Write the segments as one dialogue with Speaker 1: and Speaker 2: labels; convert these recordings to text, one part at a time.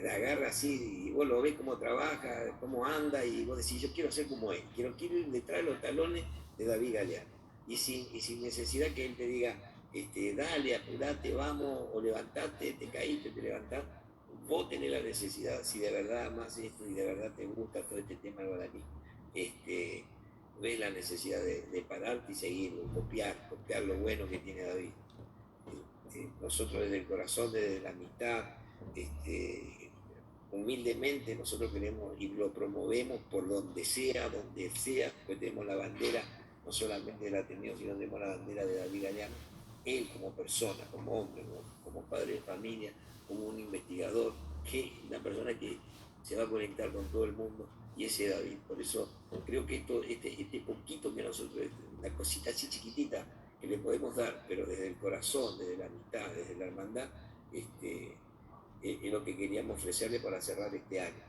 Speaker 1: la agarra así, y vos lo ves cómo trabaja, cómo anda, y vos decís, yo quiero ser como él, quiero ir detrás de los talones de David Galeano. Y sin necesidad que él te diga, dale, apurate, vamos, o levantate, te caíste, te levantás. Vos tenés la necesidad, si de verdad amás esto y de verdad te gusta todo este tema del guaraní, ves la necesidad de pararte y seguirlo, copiar lo bueno que tiene David. Nosotros desde el corazón, desde la amistad, humildemente nosotros queremos y lo promovemos por donde sea, pues tenemos la bandera, no solamente del Ateneo, sino tenemos la bandera de David Galeano, él como persona, como hombre, como padre de familia, como un investigador, una persona que se va a conectar con todo el mundo, y ese es David. Por eso creo que este poquito que nosotros, una cosita así chiquitita que le podemos dar, pero desde el corazón, desde la amistad, desde la hermandad, es lo que queríamos ofrecerle para cerrar este año.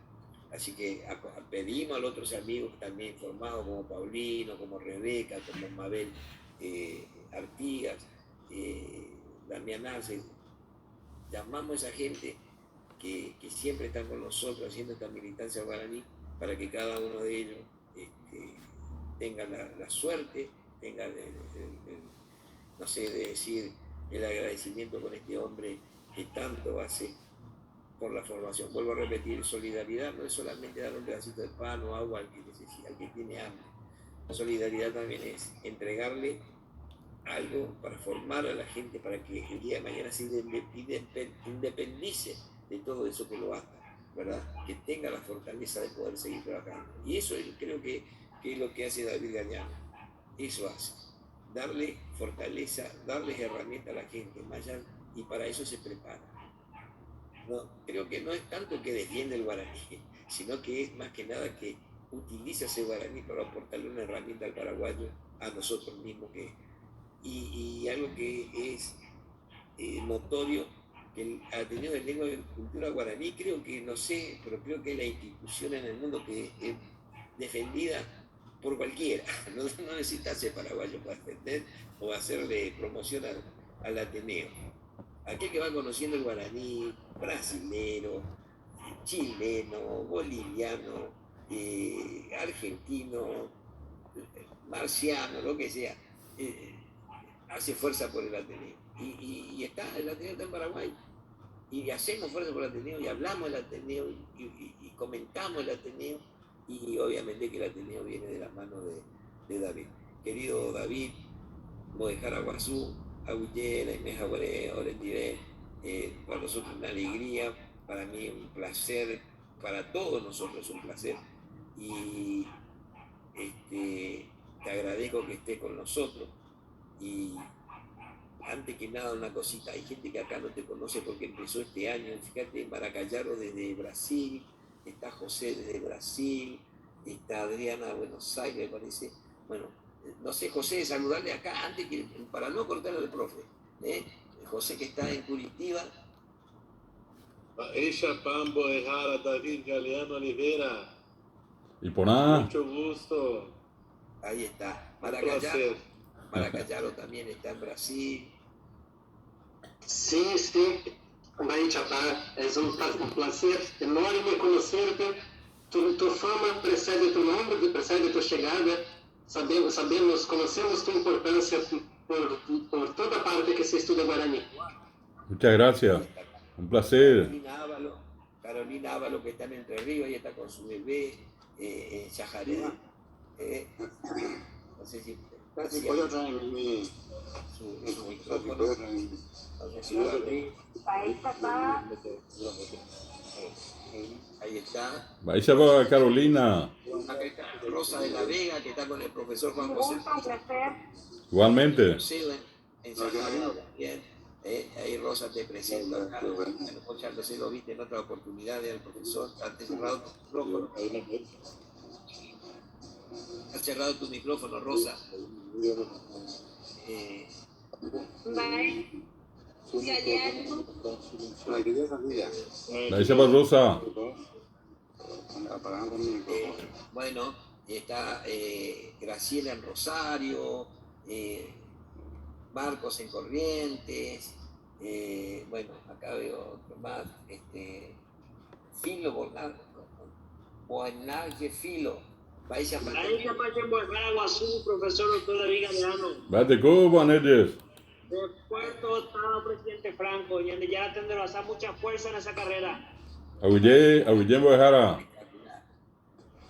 Speaker 1: Así que pedimos a los otros amigos también formados, como Paulino, como Rebeca, como Mabel Artigas, Damián Arce, llamamos a esa gente que siempre están con nosotros haciendo esta militancia guaraní, para que cada uno de ellos tenga la suerte, tenga no sé, de decir el agradecimiento con este hombre que tanto hace por la formación. Vuelvo a repetir, solidaridad no es solamente dar un pedacito de pan o agua al que necesita, al que tiene hambre. Solidaridad también es entregarle algo para formar a la gente, para que el día de mañana se independice de todo eso que lo ata, ¿verdad? Que tenga la fortaleza de poder seguir trabajando. Y eso creo que es lo que hace David Galeano. Eso hace. Darle fortaleza, darles herramientas a la gente, y para eso se prepara. No, creo que no es tanto que defiende el guaraní, sino que es más que nada que utiliza ese guaraní para aportarle una herramienta al paraguayo, a nosotros mismos, y algo que es notorio, que el Ateneo de Lengua y Cultura Guaraní, creo que, no sé, pero creo que es la institución en el mundo que es defendida por cualquiera. No necesita ser paraguayo para defender o hacerle promoción al Ateneo. Aquel que va conociendo el guaraní, brasilero, chileno, boliviano, argentino, marciano, lo que sea, hace fuerza por el Ateneo. Y el Ateneo está en Paraguay. Y hacemos fuerza por el Ateneo, y hablamos del Ateneo, y comentamos el Ateneo, y obviamente que el Ateneo viene de las manos de David. Querido David, Modejar Aguazú, Agüillera, Inés Aguaré, Orendiré, para nosotros una alegría, para mí un placer, para todos nosotros un placer. Y te agradezco que estés con nosotros. Y antes que nada, una cosita, hay gente que acá no te conoce porque empezó este año. Fíjate, Maracayaro desde Brasil, está José desde Brasil, está Adriana de Buenos Aires, me parece. Bueno, no sé, José, saludarle acá antes para no cortarle al profe. José, que está en Curitiba.
Speaker 2: Ella Pambo de Jara, David Galeano Oliveira.
Speaker 3: Y por nada.
Speaker 2: Mucho gusto.
Speaker 1: Ahí está.
Speaker 2: Maracayaro
Speaker 1: también está en Brasil.
Speaker 4: Sí, sí. Bahía Chapá, es un placer enorme conocerte. Tu fama precede tu nombre, precede tu llegada. Sabemos, conocemos tu importancia por toda parte que se estudia guaraní.
Speaker 3: Muchas gracias. Un placer.
Speaker 1: Carolina Ávalo, que está en Entre Ríos, y está con su bebé, Yajaré. No sé si
Speaker 5: ¿Puedo traer
Speaker 1: su micrófono. Ahí está.
Speaker 3: Ahí se va Carolina.
Speaker 1: Acá está Rosa de la Vega, que está con el profesor Juan José.
Speaker 3: Igualmente.
Speaker 1: En Yajaré también. Ahí Rosa te presento acá. Ya no sé, lo viste en otra oportunidad al profesor. Has cerrado tu micrófono. Has cerrado tu micrófono, Rosa.
Speaker 3: Ahí se va Rosa.
Speaker 1: Bueno, está Graciela en Rosario, Marcos en Corrientes, bueno, acá veo otro más, Filo, Boanaje Filo. Vais a
Speaker 2: Ahí se pasa en Guaraguazú, profesor doctor David Galeano.
Speaker 3: Bate Cuba, Nedes.
Speaker 2: Después todo estaba presidente Franco, y ya tendrá mucha fuerza en esa carrera.
Speaker 3: Aguillé, Bojara.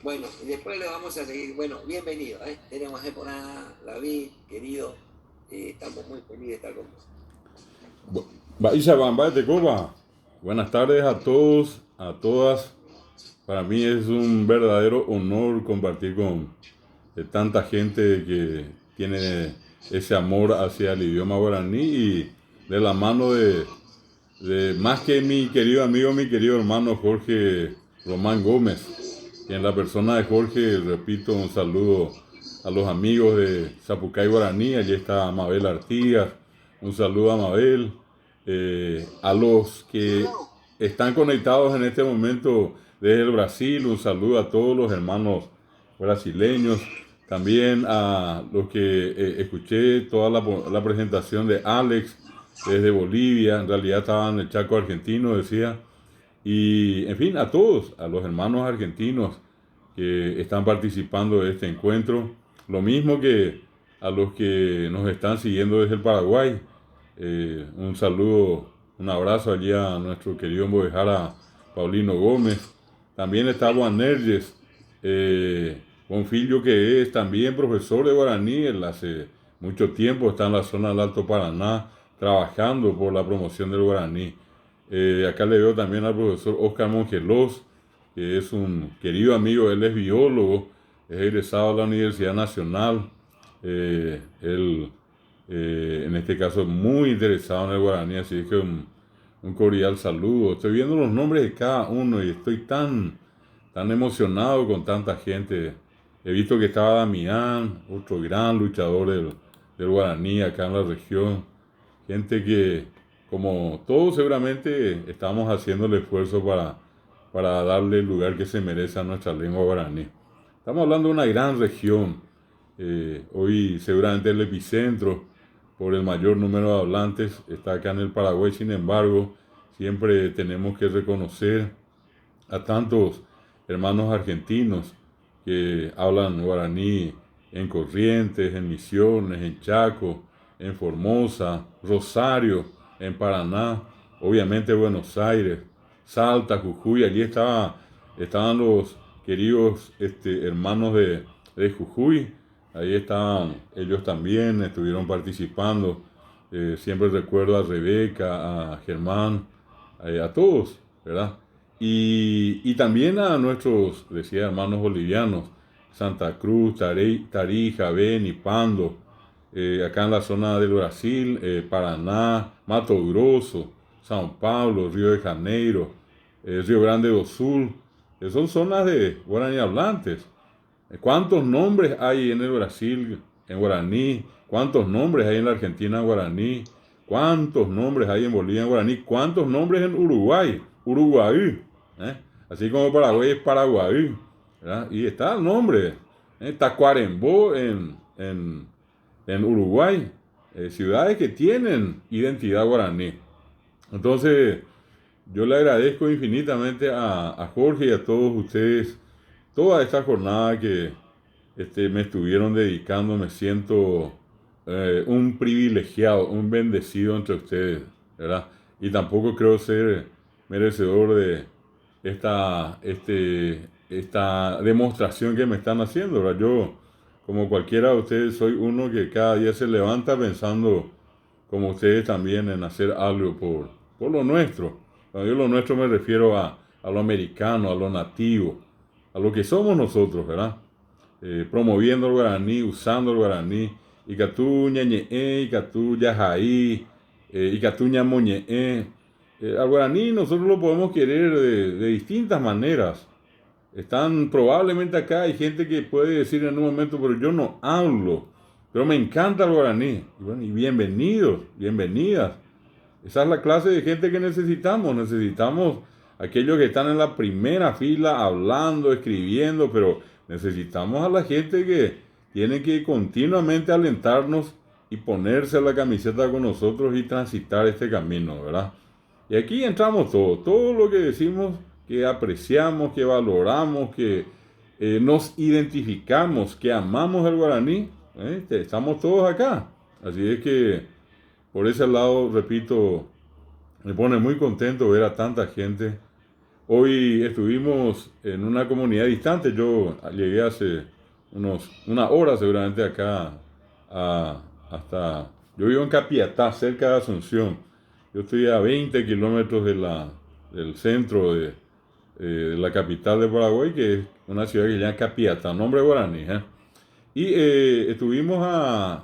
Speaker 1: Bueno, y después le vamos a seguir. Bueno, bienvenido. Tenemos por acá, David, querido. Estamos muy felices de estar con vos.
Speaker 3: Baisa Bambate Cuba. Buenas tardes a todos, a todas. Para mí es un verdadero honor compartir con tanta gente que tiene ese amor hacia el idioma guaraní y de la mano de más que mi querido amigo, mi querido hermano Jorge Román Gómez. Y en la persona de Jorge, repito, un saludo a los amigos de Zapucay Guaraní. Allí está Mabel Artigas. Un saludo a Mabel. A los que están conectados en este momento desde el Brasil, un saludo a todos los hermanos brasileños. También a los que escuché toda la presentación de Alex desde Bolivia. En realidad estaba en el Chaco argentino, decía. Y, en fin, a todos, a los hermanos argentinos que están participando de este encuentro. Lo mismo que a los que nos están siguiendo desde el Paraguay. Un saludo, un abrazo allí a nuestro querido Embojara Paulino Gómez. También está Juan Nerges, Bonfilio, que es también profesor de guaraní. Él hace mucho tiempo está en la zona del Alto Paraná trabajando por la promoción del guaraní. Acá le veo también al profesor Oscar Mongelos, que es un querido amigo. Él es biólogo, es egresado de la Universidad Nacional. Él, en este caso, es muy interesado en el guaraní, así que un cordial saludo. Estoy viendo los nombres de cada uno y estoy tan emocionado con tanta gente. He visto que estaba Damián, otro gran luchador del guaraní acá en la región. Gente que, como todos seguramente, estamos haciendo el esfuerzo para darle el lugar que se merece a nuestra lengua guaraní. Estamos hablando de una gran región. Hoy seguramente el epicentro por el mayor número de hablantes está acá en el Paraguay. Sin embargo, siempre tenemos que reconocer a tantos hermanos argentinos que hablan guaraní en Corrientes, en Misiones, en Chaco, en Formosa, Rosario, en Paraná, obviamente Buenos Aires, Salta, Jujuy. Allí estaban los queridos hermanos de Jujuy. Ahí estaban, ellos también estuvieron participando. Siempre recuerdo a Rebeca, a Germán, a todos, ¿verdad? Y también a nuestros, decía, hermanos bolivianos, Santa Cruz, Tarija, Beni, Pando, acá en la zona del Brasil, Paraná, Mato Grosso, São Paulo, Río de Janeiro, Río Grande do Sul. Son zonas de guaraní hablantes. ¿Cuántos nombres hay en el Brasil en guaraní? ¿Cuántos nombres hay en la Argentina en guaraní? ¿Cuántos nombres hay en Bolivia en guaraní? ¿Cuántos nombres en Uruguay? Uruguay. Así como Paraguay es Paraguay, ¿verdad? Y está el nombre. Tacuarembó en Uruguay. Ciudades que tienen identidad guaraní. Entonces, yo le agradezco infinitamente a Jorge y a todos ustedes toda esta jornada que me estuvieron dedicando. Me siento un privilegiado, un bendecido entre ustedes, ¿verdad? Y tampoco creo ser merecedor de esta demostración que me están haciendo, ¿verdad? Yo, como cualquiera de ustedes, soy uno que cada día se levanta pensando, como ustedes también, en hacer algo por lo nuestro. Cuando yo lo nuestro me refiero a lo americano, a lo nativo, a lo que somos nosotros, ¿verdad? Promoviendo el guaraní, usando el guaraní. Icatú ñañe'e, icatú yajaí, icatú ñamoñe'e. Al guaraní nosotros lo podemos querer de distintas maneras. Probablemente acá hay gente que puede decir en un momento, pero yo no hablo, pero me encanta el guaraní. Y bueno, y bienvenidos, bienvenidas. Esa es la clase de gente que necesitamos. Necesitamos aquellos que están en la primera fila hablando, escribiendo, pero necesitamos a la gente que tiene que continuamente alentarnos y ponerse la camiseta con nosotros y transitar este camino, ¿verdad? Y aquí entramos todos. Todo lo que decimos que apreciamos, que valoramos, que nos identificamos, que amamos el guaraní, estamos todos acá. Así es que por ese lado, repito, me pone muy contento ver a tanta gente. Hoy estuvimos en una comunidad distante. Yo llegué hace una hora seguramente acá hasta... Yo vivo en Capiatá, cerca de Asunción. Yo estoy a 20 kilómetros del centro de la capital de Paraguay, que es una ciudad que se llama Capiatá, nombre guaraní. Y estuvimos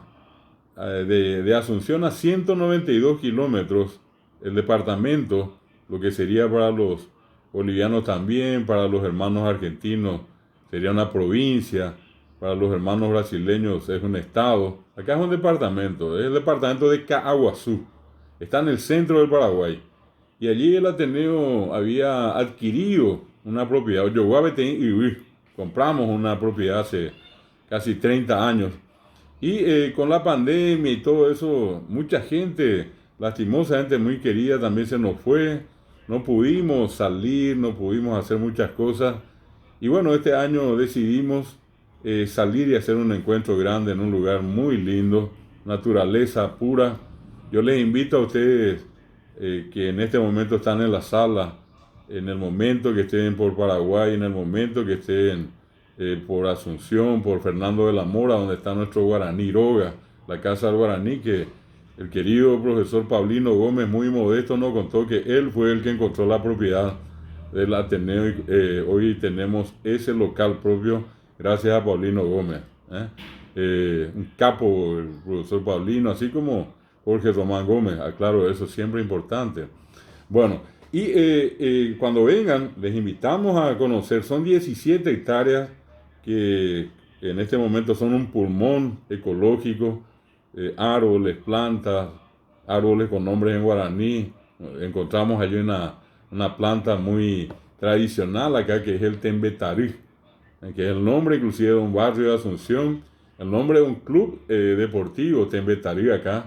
Speaker 3: de Asunción a 192 kilómetros el departamento, lo que sería para los bolivianos también, para los hermanos argentinos sería una provincia, para los hermanos brasileños es un estado. Acá es un departamento, es el departamento de Caaguazú, está en el centro del Paraguay. Y allí el Ateneo había adquirido una propiedad, compramos una propiedad hace casi 30 años. Y con la pandemia y todo eso, mucha gente, lastimosamente muy querida, también se nos fue. No pudimos salir, no pudimos hacer muchas cosas. Y bueno, este año decidimos salir y hacer un encuentro grande en un lugar muy lindo, naturaleza pura. Yo les invito a ustedes que en este momento están en la sala, en el momento que estén por Paraguay, en el momento que estén por Asunción, por Fernando de la Mora, donde está nuestro guaraní Roga, la casa del guaraní, que el querido profesor Paulino Gómez, muy modesto, nos contó que él fue el que encontró la propiedad del Ateneo y hoy tenemos ese local propio gracias a Paulino Gómez. Un capo el profesor Paulino, así como Jorge Román Gómez, aclaro, eso siempre importante. Bueno, y cuando vengan, les invitamos a conocer, son 17 hectáreas que en este momento son un pulmón ecológico, árboles, plantas, árboles con nombres en guaraní. Encontramos allí una planta muy tradicional acá que es el Tembetarí, que es el nombre inclusive de un barrio de Asunción, el nombre de un club deportivo, Tembetarí acá,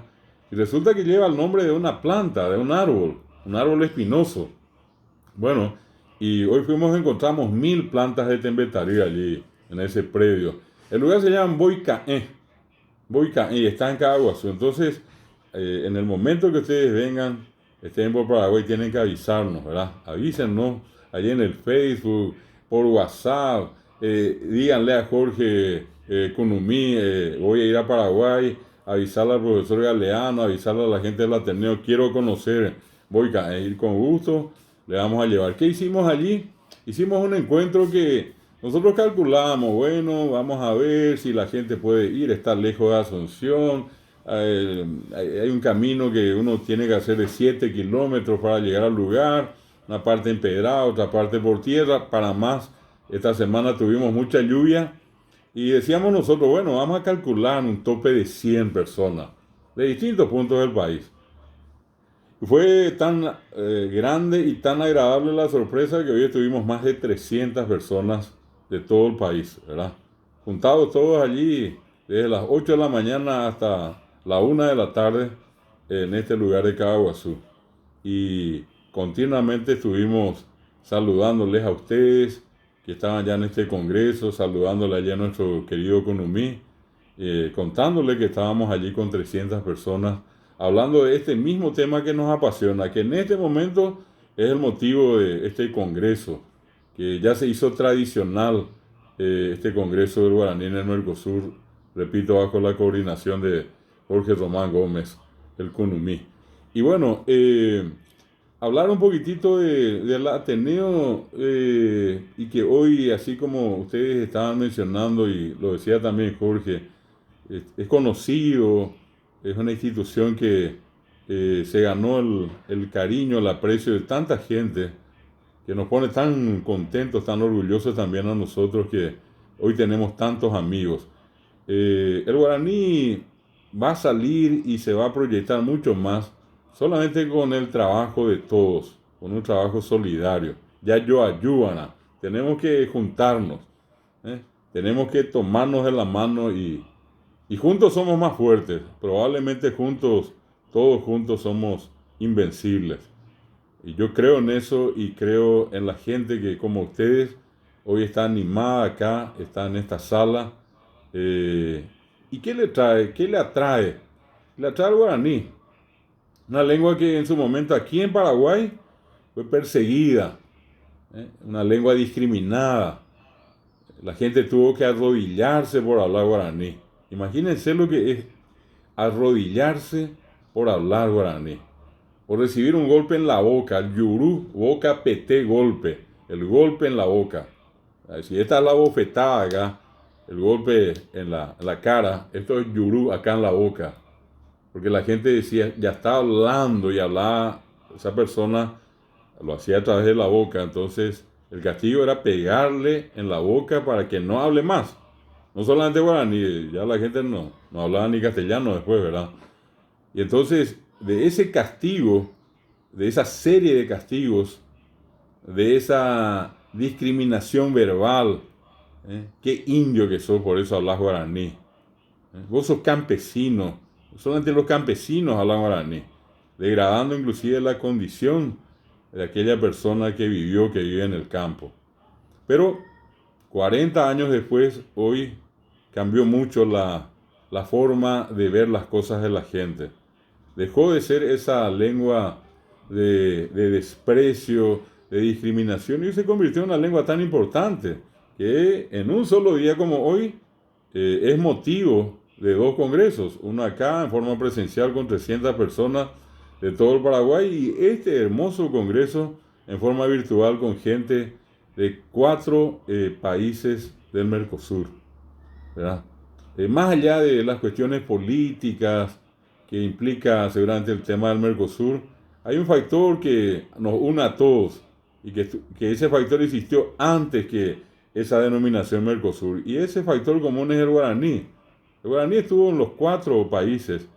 Speaker 3: y resulta que lleva el nombre de una planta, de un árbol espinoso. Bueno, y hoy encontramos 1000 plantas de Tembetarí allí, en ese predio. El lugar se llama Boicaé, y está en Caaguazú. Entonces, en el momento que ustedes vengan, estén por Paraguay, tienen que avisarnos, ¿verdad? Avísennos allí en el Facebook, por WhatsApp, díganle a Jorge Cunumí, voy a ir a Paraguay, avisarle al profesor Galeano, avisarle a la gente del Ateneo, quiero conocer Boicaé, ir con gusto, le vamos a llevar. ¿Qué hicimos allí? Hicimos un encuentro que nosotros calculamos, bueno, vamos a ver si la gente puede ir, está lejos de Asunción, hay un camino que uno tiene que hacer de 7 kilómetros para llegar al lugar, una parte empedrada, otra parte por tierra, para más, esta semana tuvimos mucha lluvia y decíamos nosotros, bueno, vamos a calcular un tope de 100 personas de distintos puntos del país. Fue tan grande y tan agradable la sorpresa que hoy estuvimos más de 300 personas de todo el país, ¿verdad? Juntados todos allí desde las 8 de la mañana hasta la 1 de la tarde en este lugar de Caaguazú. Y continuamente estuvimos saludándoles a ustedes que estaban ya en este congreso, saludándole allá a nuestro querido Cunumí, contándole que estábamos allí con 300 personas, hablando de este mismo tema que nos apasiona, que en este momento es el motivo de este congreso, que ya se hizo tradicional este Congreso del Guaraní en el Mercosur, repito, bajo la coordinación de Jorge Román Gómez, el Cunumí. Y bueno, hablar un poquitito del Ateneo y que hoy, así como ustedes estaban mencionando y lo decía también Jorge, es conocido, es una institución que se ganó el cariño, el aprecio de tanta gente, que nos pone tan contentos, tan orgullosos también a nosotros que hoy tenemos tantos amigos. El guaraní va a salir y se va a proyectar mucho más solamente con el trabajo de todos, con un trabajo solidario. Ya yo ayúdana, tenemos que juntarnos, tenemos que tomarnos de la mano y juntos somos más fuertes. Probablemente juntos, todos juntos somos invencibles. Y yo creo en eso y creo en la gente que como ustedes hoy está animada acá, está en esta sala. ¿Y qué le trae? ¿Qué le atrae? Le atrae el guaraní. Una lengua que en su momento aquí en Paraguay fue perseguida, una lengua discriminada. La gente tuvo que arrodillarse por hablar guaraní. Imagínense lo que es arrodillarse por hablar guaraní. O recibir un golpe en la boca, el yurú, boca, peté, golpe. El golpe en la boca. Si esta es la bofetada acá, el golpe en la cara, esto es yurú acá en la boca. Porque la gente decía, ya está hablando y hablaba, esa persona lo hacía a través de la boca. Entonces, el castigo era pegarle en la boca para que no hable más. No solamente guaraní, ya la gente no hablaba ni castellano después, ¿verdad? Y entonces, de ese castigo, de esa serie de castigos, de esa discriminación verbal, qué indio que sos, por eso hablas guaraní. Vos sos campesino, solamente los campesinos hablan guaraní, degradando inclusive la condición de aquella persona que vive en el campo. Pero 40 años después, hoy cambió mucho la forma de ver las cosas de la gente. Dejó de ser esa lengua de desprecio, de discriminación, y se convirtió en una lengua tan importante que en un solo día como hoy es motivo de 2 congresos, uno acá en forma presencial con 300 personas de todo el Paraguay y este hermoso congreso en forma virtual con gente de 4 países del Mercosur, ¿verdad? Más allá de las cuestiones políticas que implica seguramente el tema del Mercosur, hay un factor que nos une a todos y que ese factor existió antes que esa denominación Mercosur, y ese factor común es el guaraní. El guaraní estuvo en los 4 países,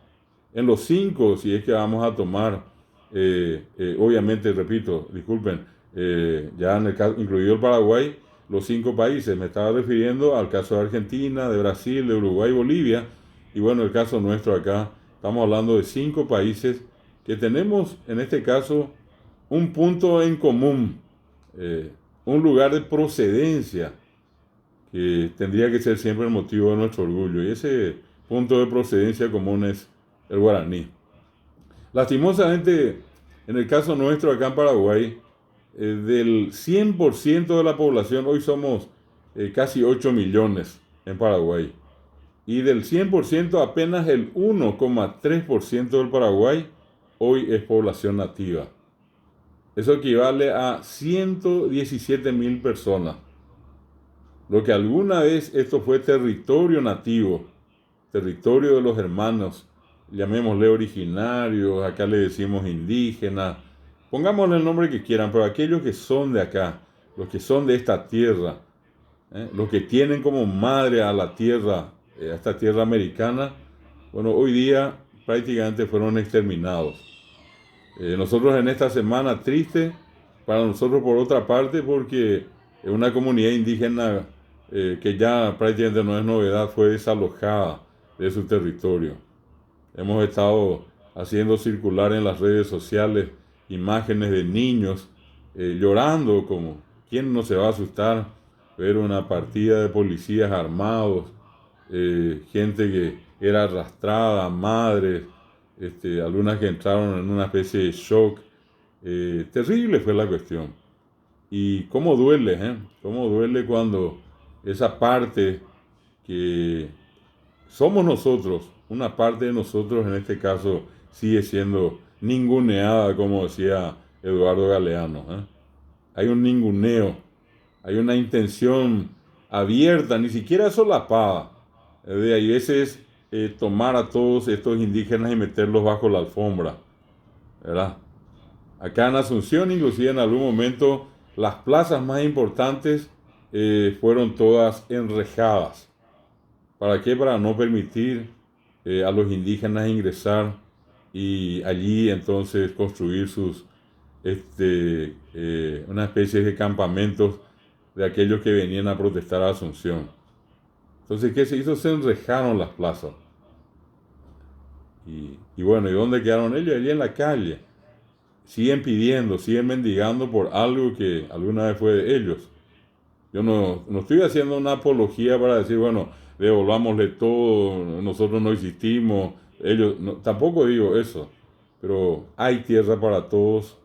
Speaker 3: en los 5 si es que vamos a tomar, obviamente, repito, disculpen, ya en el caso, incluido el Paraguay, los 5 países. Me estaba refiriendo al caso de Argentina, de Brasil, de Uruguay, Bolivia, y bueno, el caso nuestro acá, estamos hablando de 5 países que tenemos, en este caso, un punto en común, un lugar de procedencia que tendría que ser siempre el motivo de nuestro orgullo, y ese punto de procedencia común es el guaraní. Lastimosamente, en el caso nuestro acá en Paraguay, del 100% de la población, hoy somos casi 8 millones en Paraguay, y del 100% apenas el 1,3% del Paraguay hoy es población nativa. Eso equivale a 117.000 personas. Lo que alguna vez esto fue territorio nativo, territorio de los hermanos, llamémosle originarios, acá le decimos indígenas, pongámosle el nombre que quieran, pero aquellos que son de acá, los que son de esta tierra, los que tienen como madre a la tierra, a esta tierra americana, bueno, hoy día prácticamente fueron exterminados. Nosotros en esta semana triste, para nosotros por otra parte, porque una comunidad indígena que ya prácticamente no es novedad, fue desalojada de su territorio. Hemos estado haciendo circular en las redes sociales imágenes de niños llorando, como quién no se va a asustar ver una partida de policías armados, gente que era arrastrada, madres, algunas que entraron en una especie de shock. Terrible fue la cuestión. Y cómo duele, cómo duele cuando esa parte que somos nosotros, una parte de nosotros en este caso, sigue siendo ninguneada, como decía Eduardo Galeano. Hay un ninguneo, hay una intención abierta, ni siquiera solapada, de ahí veces tomar a todos estos indígenas y meterlos bajo la alfombra, ¿verdad? Acá en Asunción, inclusive en algún momento, las plazas más importantes fueron todas enrejadas. ¿Para qué? Para no permitir a los indígenas ingresar y allí entonces construir una especie de campamentos de aquellos que venían a protestar a Asunción. Entonces, ¿qué se hizo? Se enrejaron las plazas. Y bueno, ¿y dónde quedaron ellos? Allí en la calle. siguen pidiendo, siguen mendigando por algo que alguna vez fue de ellos. Yo no estoy haciendo una apología para decir, bueno, devolvámosle todo, nosotros no existimos, ellos, no, tampoco digo eso, pero hay tierra para todos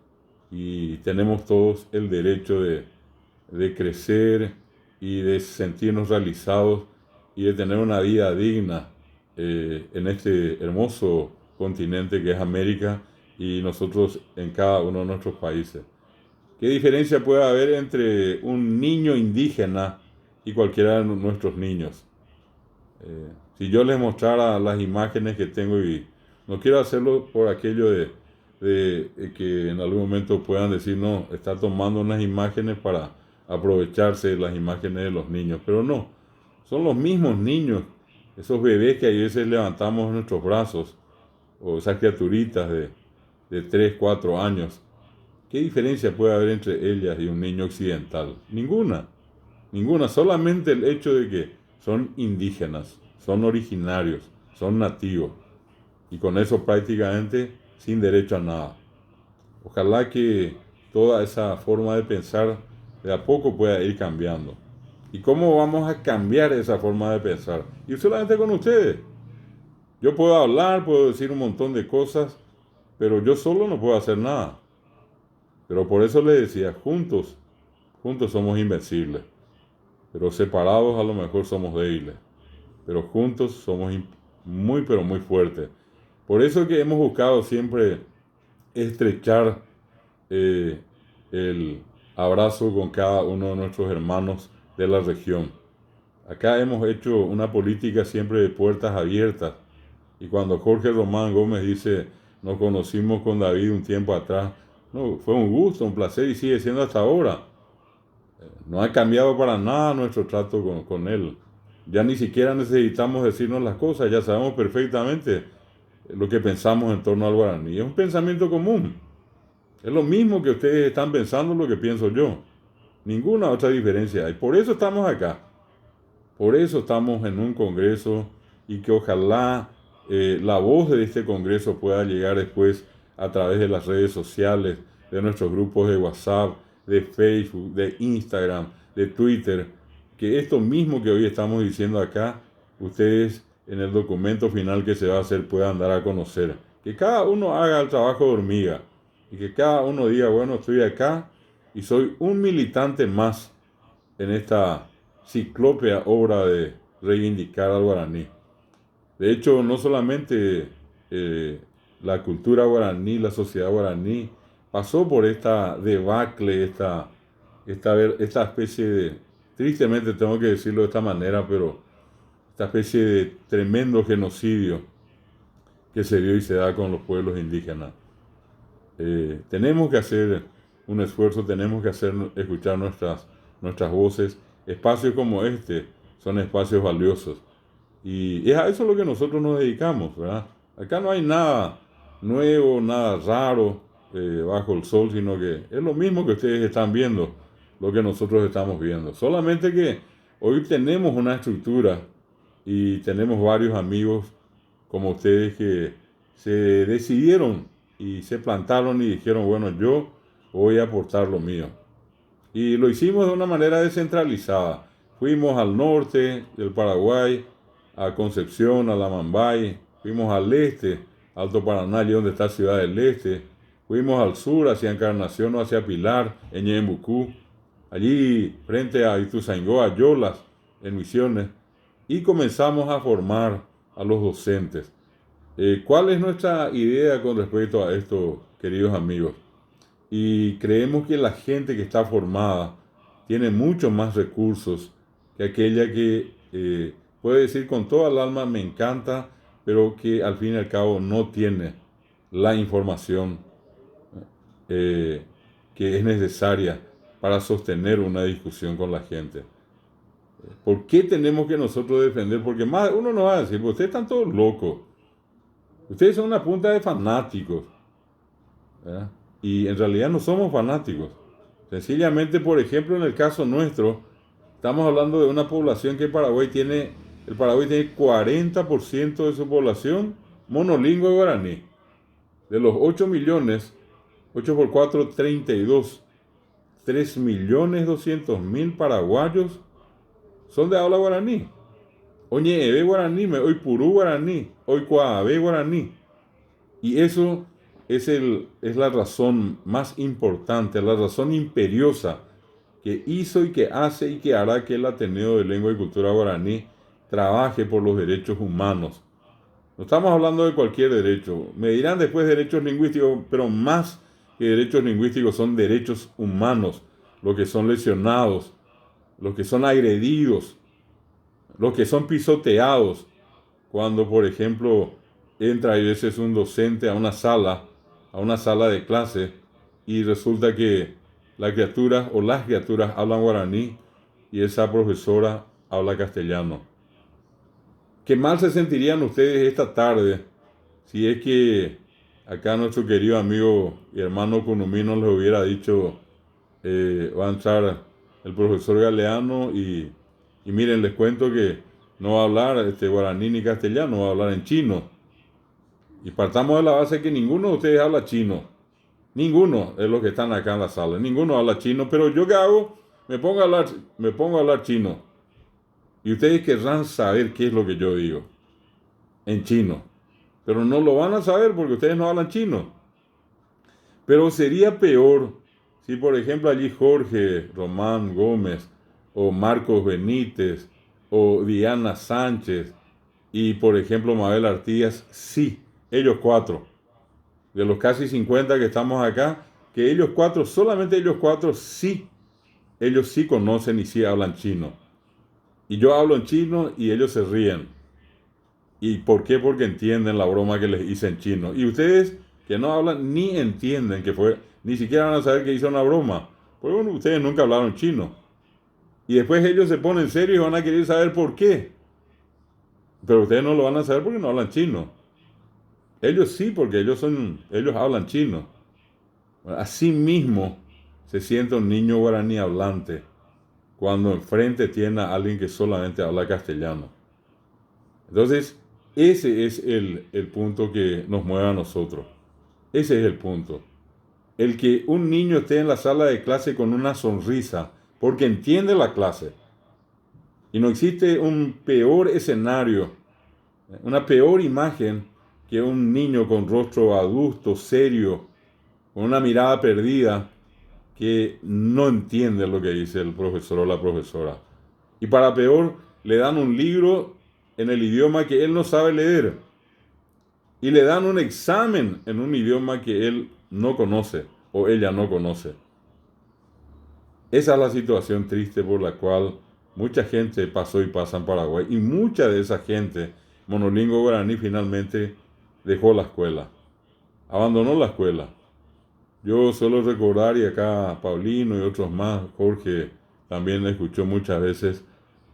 Speaker 3: y tenemos todos el derecho de crecer y de sentirnos realizados y de tener una vida digna en este hermoso continente que es América y nosotros en cada uno de nuestros países. ¿Qué diferencia puede haber entre un niño indígena y cualquiera de nuestros niños? Si yo les mostrara las imágenes que tengo, y no quiero hacerlo por aquello de que en algún momento puedan decir, no, está tomando unas imágenes para aprovecharse de las imágenes de los niños, pero no, son los mismos niños, esos bebés que a veces levantamos en nuestros brazos, o esas criaturitas de 3, 4 años. ¿Qué diferencia puede haber entre ellas y un niño occidental? Ninguna, ninguna, solamente el hecho de que son indígenas, son originarios, son nativos, y con eso prácticamente sin derecho a nada. Ojalá que toda esa forma de pensar de a poco pueda ir cambiando. ¿Y cómo vamos a cambiar esa forma de pensar? Y solamente con ustedes. Yo puedo hablar, puedo decir un montón de cosas, pero yo solo no puedo hacer nada. Pero por eso les decía, juntos somos invencibles. Pero separados a lo mejor somos débiles. Pero juntos somos muy, pero muy fuertes. Por eso que hemos buscado siempre estrechar el abrazo con cada uno de nuestros hermanos de la región. Acá hemos hecho una política siempre de puertas abiertas. Y cuando Jorge Román Gómez dice, nos conocimos con David un tiempo atrás, no, fue un gusto, un placer y sigue siendo hasta ahora. No ha cambiado para nada nuestro trato con él. Ya ni siquiera necesitamos decirnos las cosas, ya sabemos perfectamente lo que pensamos en torno al guaraní. Es un pensamiento común. Es lo mismo que ustedes están pensando, lo que pienso yo. Ninguna otra diferencia hay. Por eso estamos acá. Por eso estamos en un congreso y que ojalá la voz de este congreso pueda llegar después a través de las redes sociales, de nuestros grupos de WhatsApp, de Facebook, de Instagram, de Twitter, que esto mismo que hoy estamos diciendo acá, ustedes en el documento final que se va a hacer puedan dar a conocer. Que cada uno haga el trabajo de hormiga y que cada uno diga, bueno, estoy acá y soy un militante más en esta ciclópea obra de reivindicar al guaraní. De hecho, no solamente la cultura guaraní, la sociedad guaraní, pasó por esta debacle, esta especie de, tristemente tengo que decirlo de esta manera, pero esta especie de tremendo genocidio que se dio y se da con los pueblos indígenas. Tenemos que hacer un esfuerzo, tenemos que escuchar nuestras voces. Espacios como este son espacios valiosos. Y es a eso lo que nosotros nos dedicamos, ¿verdad? Acá no hay nada nuevo, nada raro bajo el sol, sino que es lo mismo que ustedes están viendo, lo que nosotros estamos viendo. Solamente que hoy tenemos una estructura y tenemos varios amigos como ustedes que se decidieron y se plantaron y dijeron, bueno, yo voy a aportar lo mío. Y lo hicimos de una manera descentralizada. Fuimos al norte del Paraguay, a Concepción, a La Mambay, fuimos al este, Alto Paraná, allí donde está Ciudad del Este, fuimos al sur, hacia Encarnación o hacia Pilar, en Ñembucú, allí frente a Ituzaingó, a Yolas, en Misiones, y comenzamos a formar a los docentes. ¿Cuál es nuestra idea con respecto a esto, queridos amigos? Y creemos que la gente que está formada tiene mucho más recursos que aquella que puede decir con toda el alma me encanta, pero que al fin y al cabo no tiene la información que es necesaria para sostener una discusión con la gente. ¿Por qué tenemos que nosotros defender? Porque más uno nos va a decir, ustedes están todos locos, ustedes son una punta de fanáticos, ¿verdad? Y en realidad no somos fanáticos. Sencillamente, por ejemplo, en el caso nuestro, estamos hablando de una población que el Paraguay tiene 40% de su población monolingüe guaraní. De los 8 millones, 8 por 4, 32. 3.200.000 paraguayos son de habla guaraní. Oñeebe guaraní, hoy purú guaraní, hoy cuabe guaraní. Y eso es la razón más importante, la razón imperiosa que hizo y que hace y que hará que el Ateneo de Lengua y Cultura Guaraní trabaje por los derechos humanos. No estamos hablando de cualquier derecho. Me dirán después derechos lingüísticos, pero más que derechos lingüísticos son derechos humanos, los que son lesionados, los que son agredidos, los que son pisoteados. Cuando, por ejemplo, entra a veces un docente a una sala de clase y resulta que la criatura o las criaturas hablan guaraní y esa profesora habla castellano. Qué mal se sentirían ustedes esta tarde si es que acá nuestro querido amigo y hermano Kunumino les hubiera dicho, va a entrar el profesor Galeano y miren, les cuento que no va a hablar guaraní ni castellano, va a hablar en chino. Y partamos de la base que ninguno de ustedes habla chino. Ninguno de los que están acá en la sala. Ninguno habla chino, pero yo ¿qué hago? Me pongo a hablar chino. Y ustedes querrán saber qué es lo que yo digo en chino. Pero no lo van a saber porque ustedes no hablan chino. Pero sería peor si, por ejemplo, allí Jorge Román Gómez o Marcos Benítez o Diana Sánchez y, por ejemplo, Mabel Artigas, sí, ellos cuatro, de los casi 50 que estamos acá, que ellos cuatro, solamente ellos cuatro, sí, ellos sí conocen y sí hablan chino. Y yo hablo en chino y ellos se ríen. ¿Y por qué? Porque entienden la broma que les hice en chino. Y ustedes que no hablan ni entienden que fue, ni siquiera van a saber que hice una broma. Porque bueno, ustedes nunca hablaron chino. Y después ellos se ponen serios y van a querer saber por qué. Pero ustedes no lo van a saber porque no hablan chino. Ellos sí, porque ellos hablan chino. Así mismo se siente un niño guaraní hablante cuando enfrente tiene a alguien que solamente habla castellano. Entonces, ese es el punto que nos mueve a nosotros. Ese es el punto. El que un niño esté en la sala de clase con una sonrisa, porque entiende la clase. Y no existe un peor escenario, una peor imagen que un niño con rostro adusto, serio, con una mirada perdida, que no entiende lo que dice el profesor o la profesora. Y para peor, le dan un libro en el idioma que él no sabe leer. Y le dan un examen en un idioma que él no conoce o ella no conoce. Esa es la situación triste por la cual mucha gente pasó y pasa en Paraguay. Y mucha de esa gente monolingüe guaraní finalmente dejó la escuela. Abandonó la escuela. Yo suelo recordar, y acá Paulino y otros más, Jorge también escuchó muchas veces,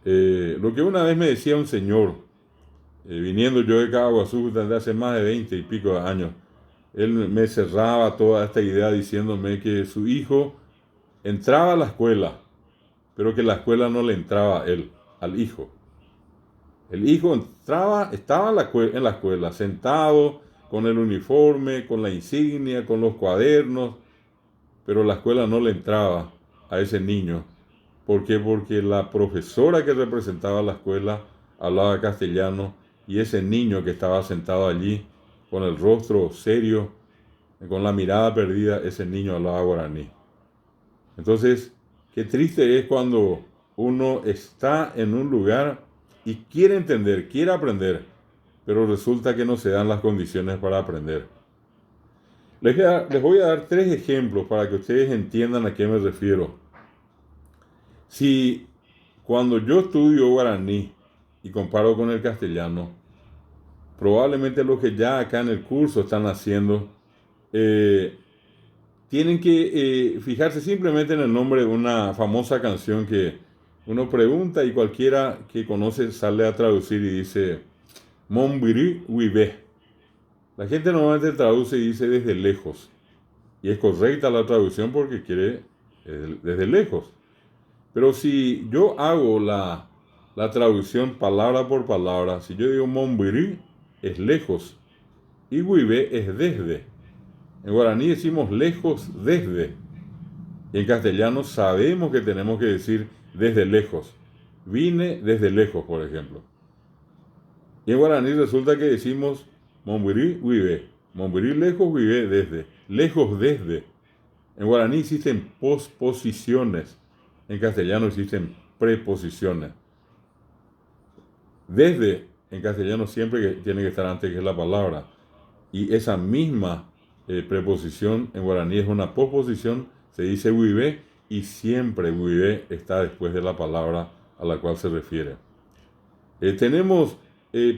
Speaker 3: lo que una vez me decía un señor, viniendo yo de Caguazú desde hace más de 20 y pico de años. Él me cerraba toda esta idea diciéndome que su hijo entraba a la escuela, pero que la escuela no le entraba a él, al hijo. El hijo estaba en la escuela, sentado, con el uniforme, con la insignia, con los cuadernos, pero la escuela no le entraba a ese niño. ¿Por qué? Porque la profesora que representaba la escuela hablaba castellano y ese niño que estaba sentado allí, con el rostro serio, con la mirada perdida, ese niño hablaba guaraní. Entonces, qué triste es cuando uno está en un lugar y quiere entender, quiere aprender, pero resulta que no se dan las condiciones para aprender. Les voy a dar 3 ejemplos para que ustedes entiendan a qué me refiero. Si cuando yo estudio guaraní y comparo con el castellano, probablemente los que ya acá en el curso están haciendo, tienen que fijarse simplemente en el nombre de una famosa canción que uno pregunta y cualquiera que conoce sale a traducir y dice Montbiri Uibe. La gente normalmente traduce y dice desde lejos. Y es correcta la traducción porque quiere desde lejos. Pero si yo hago la traducción palabra por palabra, si yo digo Montbiri es lejos y Uibe es desde. En guaraní decimos lejos desde. Y en castellano sabemos que tenemos que decir desde lejos. Vine desde lejos, por ejemplo. Y en guaraní resulta que decimos Momburí vive. Momburí lejos vive desde. Lejos desde. En guaraní existen posposiciones. En castellano existen preposiciones. Desde, en castellano siempre tiene que estar antes que la palabra. Y esa misma preposición en guaraní es una posposición, se dice vive, y siempre vive está después de la palabra a la cual se refiere. Tenemos,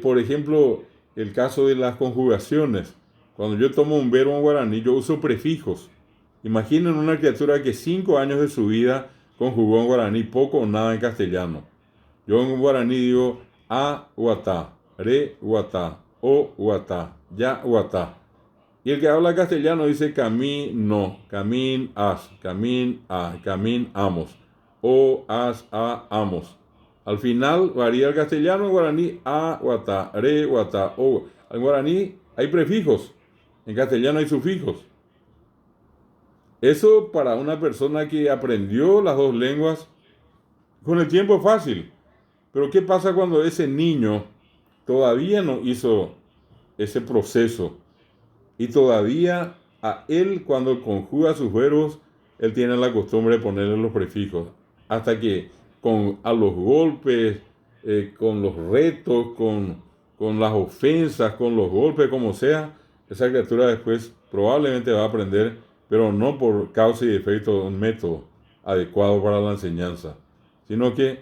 Speaker 3: por ejemplo, el caso de las conjugaciones. Cuando yo tomo un verbo en guaraní, yo uso prefijos. Imaginen una criatura que 5 años de su vida conjugó en guaraní poco o nada en castellano. Yo en guaraní digo a guatá, re guatá, o guatá, ya guatá. Y el que habla castellano dice camino, camin as, camin a, camin amos, o as a amos. Al final varía el castellano en guaraní a guatá, re guatá, o. En guaraní hay prefijos, en castellano hay sufijos. Eso para una persona que aprendió las dos lenguas, con el tiempo es fácil. Pero ¿qué pasa cuando ese niño todavía no hizo ese proceso? Y todavía a él, cuando conjuga sus verbos, él tiene la costumbre de ponerle los prefijos. Hasta que a los golpes, con los retos, con las ofensas, con los golpes, como sea, esa criatura después probablemente va a aprender, pero no por causa y efecto de un método adecuado para la enseñanza, sino que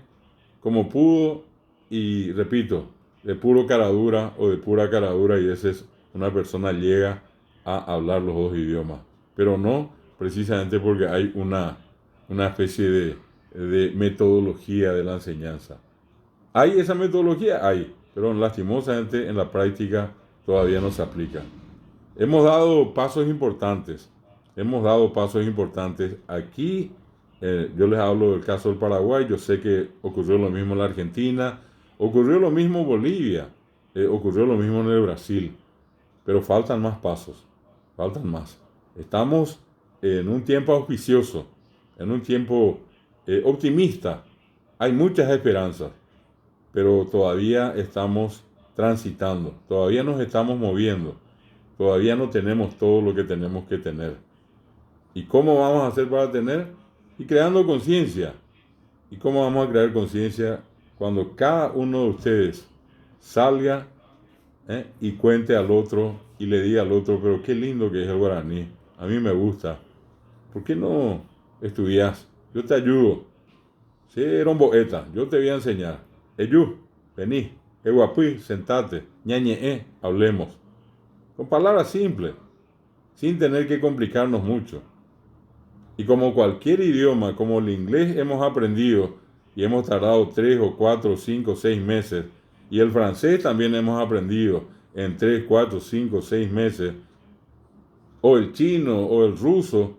Speaker 3: como pudo, y repito, de puro caradura o de pura caradura, y esa es una persona llega a hablar los dos idiomas, pero no precisamente porque hay una especie de metodología de la enseñanza. ¿Hay esa metodología? Hay, pero lastimosamente en la práctica todavía no se aplica. Hemos dado pasos importantes. Aquí, yo les hablo del caso del Paraguay, yo sé que ocurrió lo mismo en la Argentina, ocurrió lo mismo en Bolivia, ocurrió lo mismo en el Brasil, pero faltan más pasos, faltan más. Estamos en un tiempo auspicioso, en un tiempo optimista. Hay muchas esperanzas, pero todavía estamos transitando, todavía nos estamos moviendo, todavía no tenemos todo lo que tenemos que tener. ¿Y cómo vamos a hacer para tener? Y creando conciencia. ¿Y cómo vamos a crear conciencia? Cuando cada uno de ustedes salga y cuente al otro y le diga al otro, pero qué lindo que es el guaraní, a mí me gusta. ¿Por qué no estudias? Yo te ayudo. Sí, era un boeta, yo te voy a enseñar. Eyú, vení, guapi, sentate, ñañe, hablemos. Con palabras simples, sin tener que complicarnos mucho. Y como cualquier idioma, como el inglés hemos aprendido y hemos tardado 3 o 4, 5, 6 meses, y el francés también hemos aprendido en 3, 4, 5, 6 meses, o el chino o el ruso,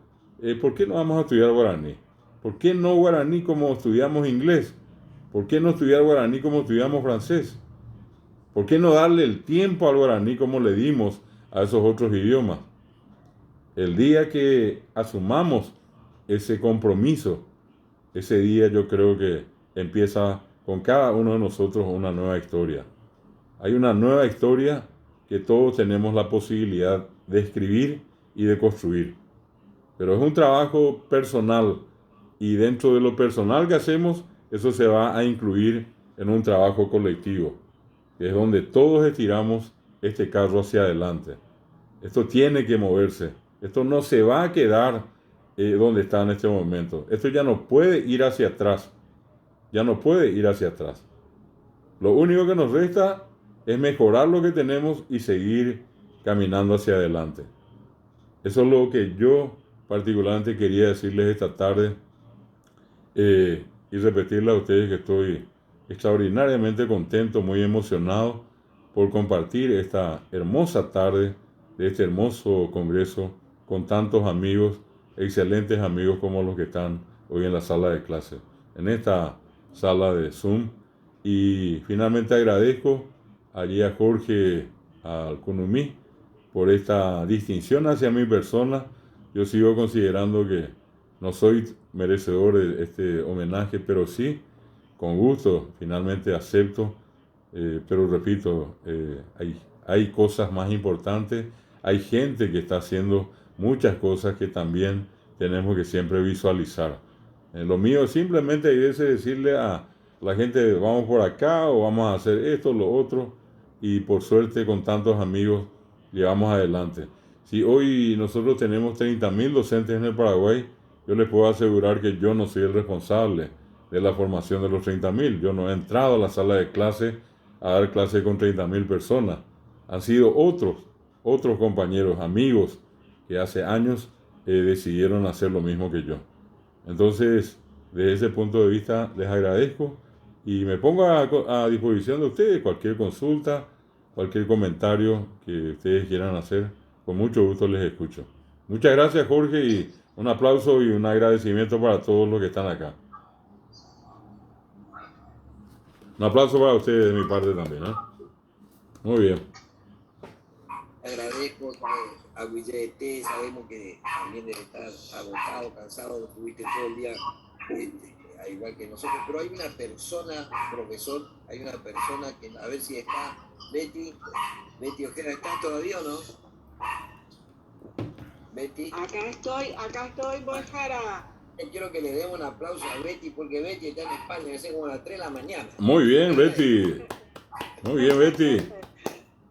Speaker 3: ¿por qué no vamos a estudiar guaraní? ¿Por qué no guaraní como estudiamos inglés? ¿Por qué no estudiar guaraní como estudiamos francés? ¿Por qué no darle el tiempo al guaraní como le dimos a esos otros idiomas? El día que asumamos ese compromiso, ese día yo creo que empieza con cada uno de nosotros una nueva historia. Hay una nueva historia que todos tenemos la posibilidad de escribir y de construir. Pero es un trabajo personal, y dentro de lo personal que hacemos, eso se va a incluir en un trabajo colectivo, que es donde todos estiramos este carro hacia adelante. Esto tiene que moverse. Esto no se va a quedar donde está en este momento. Esto ya no puede ir hacia atrás. Ya no puede ir hacia atrás. Lo único que nos resta es mejorar lo que tenemos y seguir caminando hacia adelante. Eso es lo que yo particularmente quería decirles esta tarde, y repetirle a ustedes que estoy extraordinariamente contento, muy emocionado por compartir esta hermosa tarde de este hermoso congreso con tantos amigos, excelentes amigos como los que están hoy en la sala de clase, en esta sala de Zoom. Y finalmente agradezco allí a Jorge, al Kunumí, por esta distinción hacia mi persona. Yo sigo considerando que no soy merecedor de este homenaje, pero sí, con gusto, finalmente acepto. Pero repito, hay cosas más importantes, hay gente que está haciendo muchas cosas que también tenemos que siempre visualizar. Lo mío simplemente es decirle a la gente, vamos por acá o vamos a hacer esto, lo otro, y por suerte con tantos amigos llevamos adelante. Si hoy nosotros tenemos 30.000 docentes en el Paraguay, yo les puedo asegurar que yo no soy el responsable de la formación de los 30.000. Yo no he entrado a la sala de clase a dar clase con 30.000 personas. Han sido otros compañeros, amigos, que hace años decidieron hacer lo mismo que yo. Entonces, desde ese punto de vista, les agradezco y me pongo a disposición de ustedes. Cualquier consulta, cualquier comentario que ustedes quieran hacer, con mucho gusto les escucho. Muchas gracias, Jorge, y un aplauso y un agradecimiento para todos los que están acá. Un aplauso para ustedes de mi parte también, ¿eh? Muy bien.
Speaker 1: Agradezco a Guillete, sabemos que también debe estar agotado, cansado, estuviste todo el día igual que nosotros, pero hay una persona, profesor, hay una persona que, a ver si está, Betty Ojeda, ¿estás todavía o no? Betty.
Speaker 5: Acá estoy, Bojara.
Speaker 1: Quiero que le demos un aplauso a Betty, porque Betty está en España, que es como a las 3 de la mañana.
Speaker 3: Muy bien, Betty. Muy bien, Betty.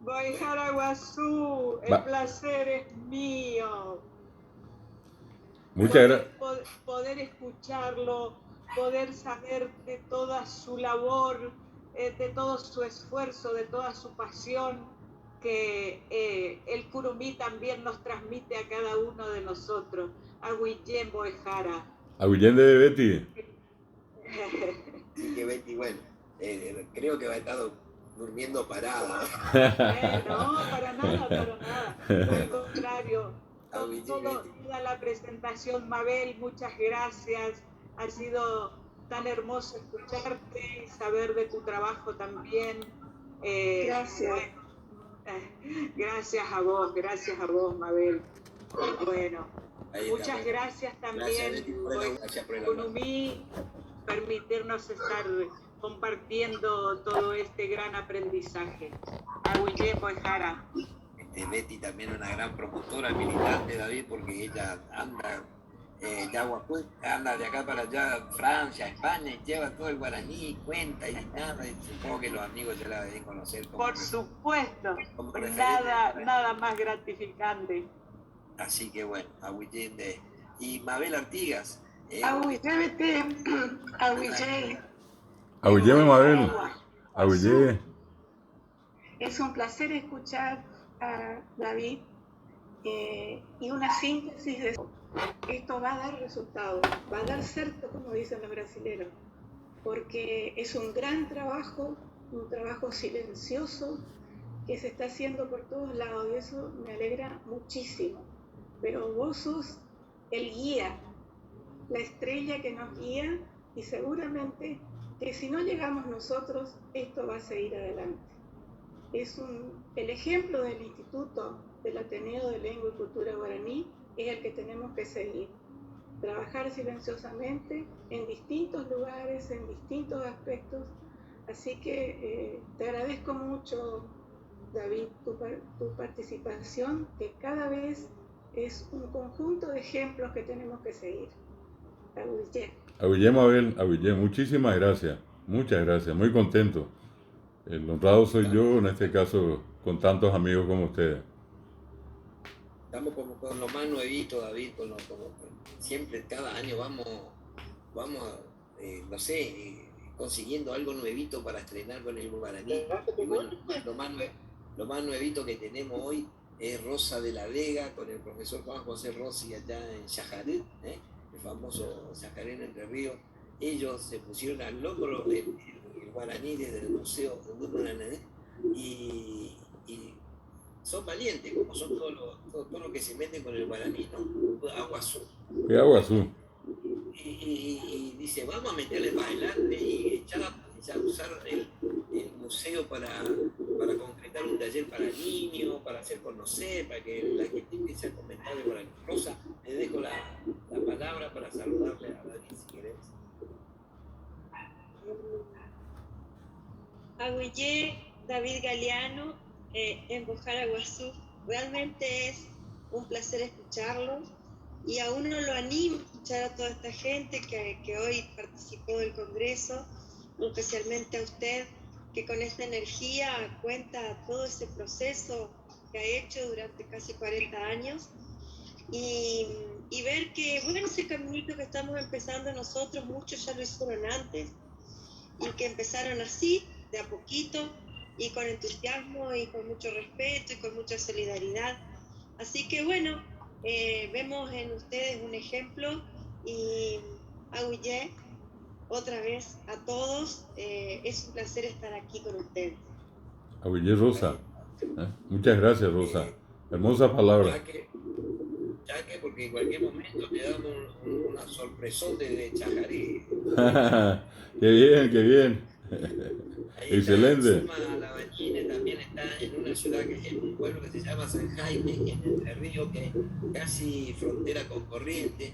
Speaker 5: Bojara Guazú, el placer es mío.
Speaker 3: Muchas gracias.
Speaker 5: Poder escucharlo, poder saber de toda su labor, de todo su esfuerzo, de toda su pasión, que el Curumí también nos transmite a cada uno de nosotros. A Guillén Bojara.
Speaker 3: A Guillén de Betty.
Speaker 1: Sí, que Betty, bueno, creo que va a estar durmiendo parada.
Speaker 5: No, para nada. Al contrario, toda la presentación, Mabel, muchas gracias. Ha sido tan hermoso escucharte y saber de tu trabajo también.
Speaker 6: Gracias.
Speaker 5: Gracias a vos, Mabel. Bueno, muchas gracias también por Curumí, permitirnos estar compartiendo todo este gran aprendizaje. A Guillén Bojara.
Speaker 1: Betty también una gran promotora militante, David, porque ella anda anda de acá para allá, Francia, España, y lleva todo el guaraní, cuenta y nada, y supongo que los amigos ya la deben conocer.
Speaker 5: Por supuesto, nada más gratificante.
Speaker 1: Así que bueno, Agüillén y Mabel Artigas.
Speaker 3: Agüillén, Mabel. Agüillén.
Speaker 6: Es un placer escuchar a David y una síntesis de esto va a dar resultados, va a dar certo, como dicen los brasileños, porque es un gran trabajo, un trabajo silencioso que se está haciendo por todos lados y eso me alegra muchísimo. Pero vos sos el guía, la estrella que nos guía y seguramente que si no llegamos nosotros, esto va a seguir adelante. Es el ejemplo del Instituto del Ateneo de Lengua y Cultura Guaraní es el que tenemos que seguir. Trabajar silenciosamente en distintos lugares, en distintos aspectos. Así que te agradezco mucho, David, tu participación, que cada vez es un conjunto de ejemplos que tenemos que seguir.
Speaker 3: Agüillén, Mabel, Agüillén, muchísimas gracias. Muchas gracias, muy contento. El honrado soy yo, en este caso, con tantos amigos como ustedes.
Speaker 1: Estamos como con lo más nuevito, David, siempre cada año vamos no sé, consiguiendo algo nuevito para estrenar con el guaraní. Y bueno, lo más nuevito que tenemos hoy es Rosa de la Vega con el profesor Juan José Rossi allá en Chajarí, el famoso Chajarí en Entre Ríos. Ellos se pusieron al hombro el guaraní desde el museo y son valientes, como son todos los que se meten con el guaraní, ¿no? Agua azul.
Speaker 3: ¿Qué agua azul?
Speaker 1: Y dice, vamos a meterle para adelante y ya usar el museo para para concretar un taller para niños, para hacer conocer, para que la gente empiece a comentar de Guaraní. Rosa, te dejo la palabra para saludarle a David, si querés.
Speaker 7: Agüillé, David Galeano, en Bojara Guazú. Realmente es un placer escucharlo y a uno lo anima a escuchar a toda esta gente que hoy participó del Congreso, especialmente a usted, que con esta energía cuenta todo ese proceso que ha hecho durante casi 40 años y ver que, bueno, ese caminito que estamos empezando nosotros, muchos ya lo hicieron antes y que empezaron así, de a poquito y con entusiasmo y con mucho respeto y con mucha solidaridad. Así que bueno, vemos en ustedes un ejemplo y Agüillé, otra vez a todos, es un placer estar aquí con ustedes.
Speaker 3: Agüillé Rosa. Muchas gracias, Rosa. Hermosa palabra.
Speaker 1: Ya que porque en cualquier momento te damos una sorpresón desde Chajarí.
Speaker 3: Qué bien, qué bien.
Speaker 1: Ahí
Speaker 3: Excelente.
Speaker 1: Zulma Labañine también está en una ciudad, en un pueblo que se llama San Jaime, en Entre Ríos, que es casi frontera con Corrientes.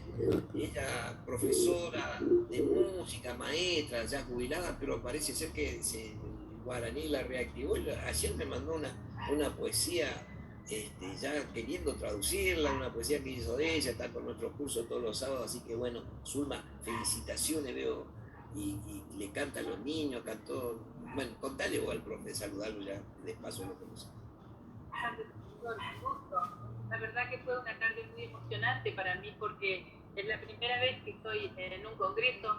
Speaker 1: Ella, profesora de música, maestra, ya jubilada, pero parece ser que el guaraní la reactivó. Ayer me mandó una poesía, ya queriendo traducirla, una poesía que hizo de ella, está con nuestros cursos todos los sábados, así que bueno, Zulma, felicitaciones, veo, y le canta a los niños, cantó. Bueno, contale vos al profe, saludarlo ya, despacio lo conocemos.
Speaker 8: La verdad que fue una tarde muy emocionante para mí porque es la primera vez que estoy en un congreso,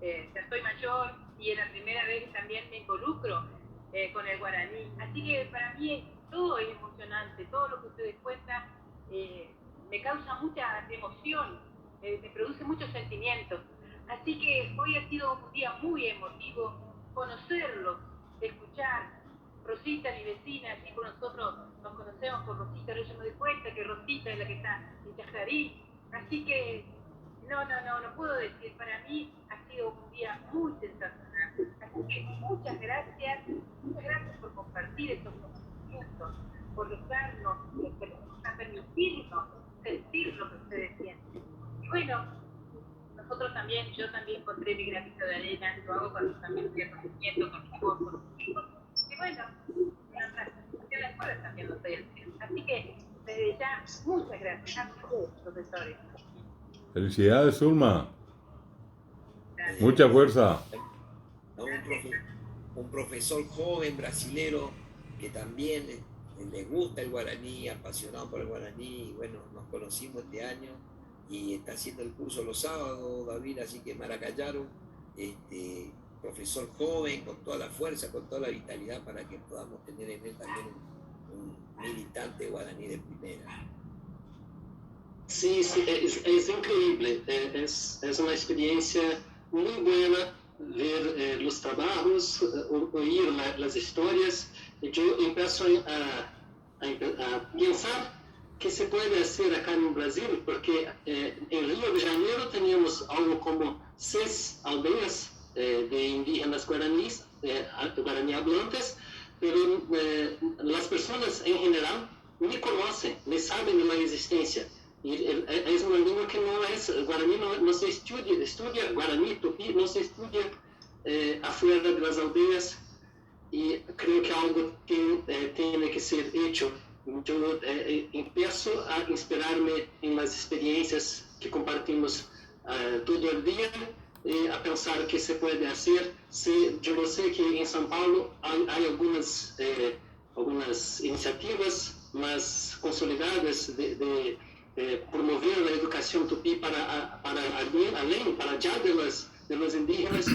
Speaker 8: ya estoy mayor y es la primera vez que también me involucro con el guaraní. Así que para mí todo es emocionante, todo lo que ustedes cuentan me causa mucha emoción, me produce muchos sentimientos. Así que hoy ha sido un día muy emotivo, conocerlos, escuchar. Rosita, mi vecina, así por nosotros nos conocemos por Rosita, pero yo me doy cuenta que Rosita es la que está en Chajarí. Así que no puedo decir, para mí ha sido un día muy sensacional. Así que muchas gracias por compartir estos conocimientos, por dejarnos, por permitirnos sentir lo que ustedes sienten. Y bueno, nosotros también, yo también encontré mi granito de arena, lo hago cuando también estoy conocimiento con mi voz, con mis hijos. Y bueno, en la escuela también lo estoy haciendo. Así que, desde ya, muchas gracias a todos, profesores.
Speaker 3: Felicidades, Zulma.
Speaker 8: Gracias.
Speaker 3: Mucha fuerza.
Speaker 1: Un profesor joven brasilero que también le gusta el guaraní, apasionado por el guaraní, y bueno, nos conocimos este año y está haciendo el curso los sábados, David, así que Maracayaro, profesor joven, con toda la fuerza, con toda la vitalidad para que podamos tener en él también un militante guaraní de primera.
Speaker 4: Sí, es increíble, es una experiencia muy buena ver los trabajos, oír las historias. Yo empiezo a pensar que se puede hacer acá en Brasil, porque en Río de Janeiro teníamos algo como 6 aldeas de indígenas guaraníes, guaraní hablantes, pero las personas en general ni conocen, ni saben de la existencia. Y es una lengua que no es, guaraní no se estudia guaraní, tupí, no se estudia afuera de las aldeas, y creo que algo tiene que ser hecho. Yo empiezo a inspirarme en las experiencias que compartimos todo el día, a pensar que se puede hacer. Yo lo sé que en São Paulo hay algunas iniciativas más consolidadas de promover la educación tupí para allá de los indígenas.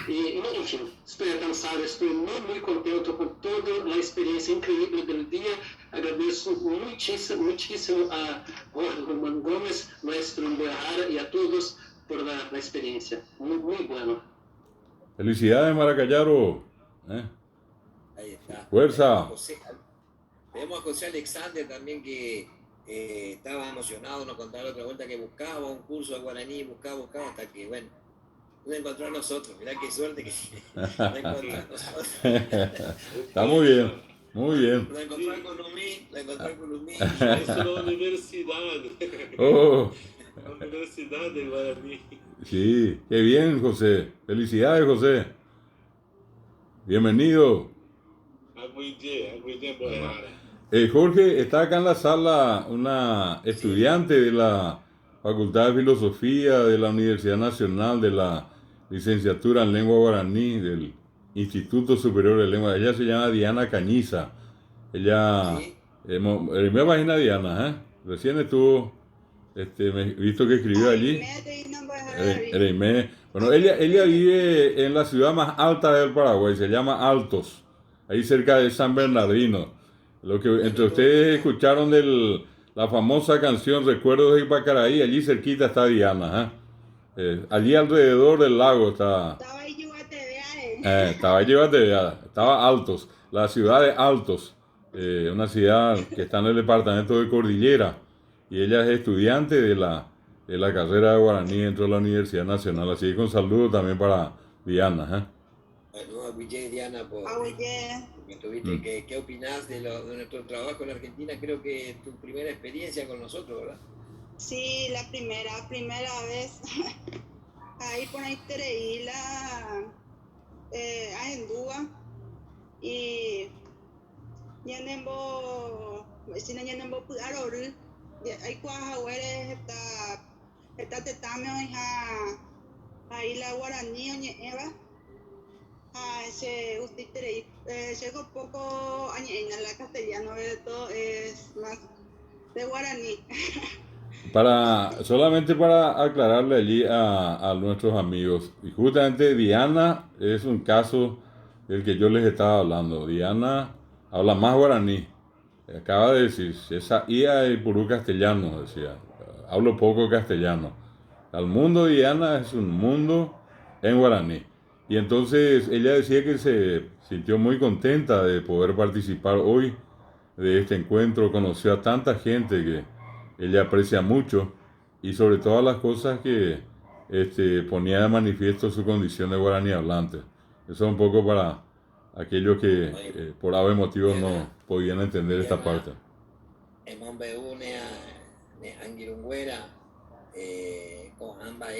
Speaker 4: Y, en fin, estoy cansado, estoy muy contento con toda la experiencia increíble del día. Agradezco muchísimo a Jorge Román Gómez, maestro en Bojara, y a todos por la experiencia. Muy bueno.
Speaker 3: Felicidades, Maracayaro.
Speaker 1: Ahí está.
Speaker 3: Fuerza.
Speaker 1: Vemos a José Alexander también, que estaba emocionado, nos contaba la otra vuelta que buscaba un curso de guaraní, buscaba hasta que, bueno, no encontró a nosotros. Mirá qué suerte que no encontró a nosotros.
Speaker 3: Está muy bien. Muy bien.
Speaker 1: La encontré con Lumí, la encontré con Lumí.
Speaker 9: Es una universidad.
Speaker 3: Oh,
Speaker 9: La Universidad de Guaraní.
Speaker 3: sí, qué bien, José. Felicidades, José. Bienvenido.
Speaker 9: Aguille Boyara.
Speaker 3: Jorge, está acá en la sala una estudiante de la Facultad de Filosofía de la Universidad Nacional de la Licenciatura en Lengua Guaraní del Instituto Superior de Lengua. Ella se llama Diana Cañiza. Ella,
Speaker 1: Sí.
Speaker 3: me página Diana, ¿eh? Recién estuvo, visto que escribió allí. Ereimé. Bueno, ella vive en la ciudad más alta del Paraguay, se llama Altos, ahí cerca de San Bernardino. Lo que entre ustedes escucharon de la famosa canción Recuerdos de Ipacaraí, allí cerquita está Diana, ¿eh? Allí alrededor del lago está. Estaba allí estaba Altos, la ciudad de Altos, una ciudad que está en el departamento de Cordillera, y ella es estudiante de la carrera de guaraní dentro de la Universidad Nacional, así que un saludo también para Diana, ¿eh?
Speaker 1: Bueno, Aguille, Diana, porque tuviste, ¿qué opinás de nuestro trabajo en Argentina? Creo que es tu primera experiencia con nosotros, ¿verdad?
Speaker 7: Sí, la primera vez. Ahí por ahí tereí a Endúa y Yanembo, si no Yanembo Pudaroru, hay cuajahueres está tetame ahí la guaraní Eva. Usted tereí, llegó poco en la castellano, de todo es más de guaraní.
Speaker 3: Solamente para aclararle allí a nuestros amigos, y justamente Diana es un caso del que yo les estaba hablando. Diana habla más guaraní, acaba de decir, esa IA y puro castellano, decía, hablo poco castellano. Al mundo de Diana es un mundo en guaraní. Y entonces ella decía que se sintió muy contenta de poder participar hoy de este encuentro, conoció a tanta gente que ella aprecia mucho y sobre todas las cosas que ponía de manifiesto su condición de guaraní hablante. Eso es un poco para aquellos que por algún motivo no podían entender esta parte.
Speaker 1: Con ambas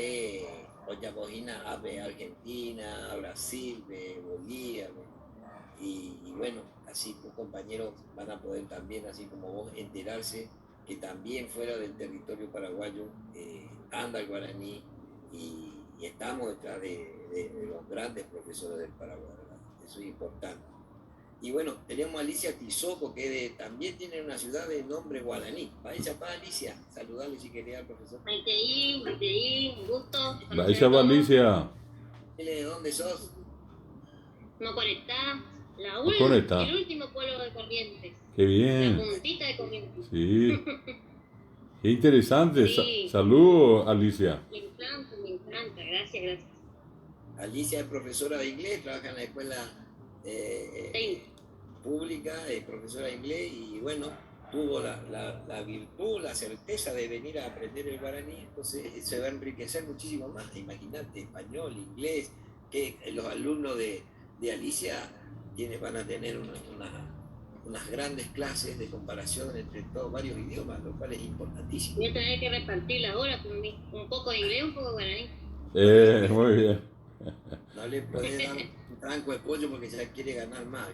Speaker 1: Oyabojina, de Argentina, Brasil, de Bolivia, y bueno, así tus compañeros van a poder también, así como vos, enterarse que también fuera del territorio paraguayo anda el guaraní y estamos detrás de los grandes profesores del Paraguay, ¿verdad? Eso es importante. Y bueno, tenemos a Alicia Tizoco, que también tiene una ciudad de nombre guaraní. Vaya para Alicia, saludarle si quería al profesor.
Speaker 10: Maiteí, un gusto.
Speaker 3: Vaya para Alicia.
Speaker 1: ¿De dónde sos?
Speaker 10: Mocoretá, el último pueblo de Corrientes.
Speaker 3: Qué bien.
Speaker 10: La puntita de Corrientes.
Speaker 3: Sí. Qué interesante.
Speaker 10: Sí.
Speaker 3: Saludos, Alicia.
Speaker 10: Me encanta. Gracias.
Speaker 1: Alicia es profesora de inglés, trabaja en la escuela pública, es profesora de inglés y bueno, tuvo la virtud, la certeza de venir a aprender el guaraní, entonces se va a enriquecer muchísimo más. Imagínate, español, inglés, que los alumnos de Alicia van a tener unas grandes clases de comparación entre todos varios idiomas, lo cual es importantísimo.
Speaker 10: Voy a tener que repartir la hora con un poco de inglés, un poco de guaraní.
Speaker 3: Muy bien.
Speaker 1: No le podés dar un tranco de pollo porque ya quiere ganar más.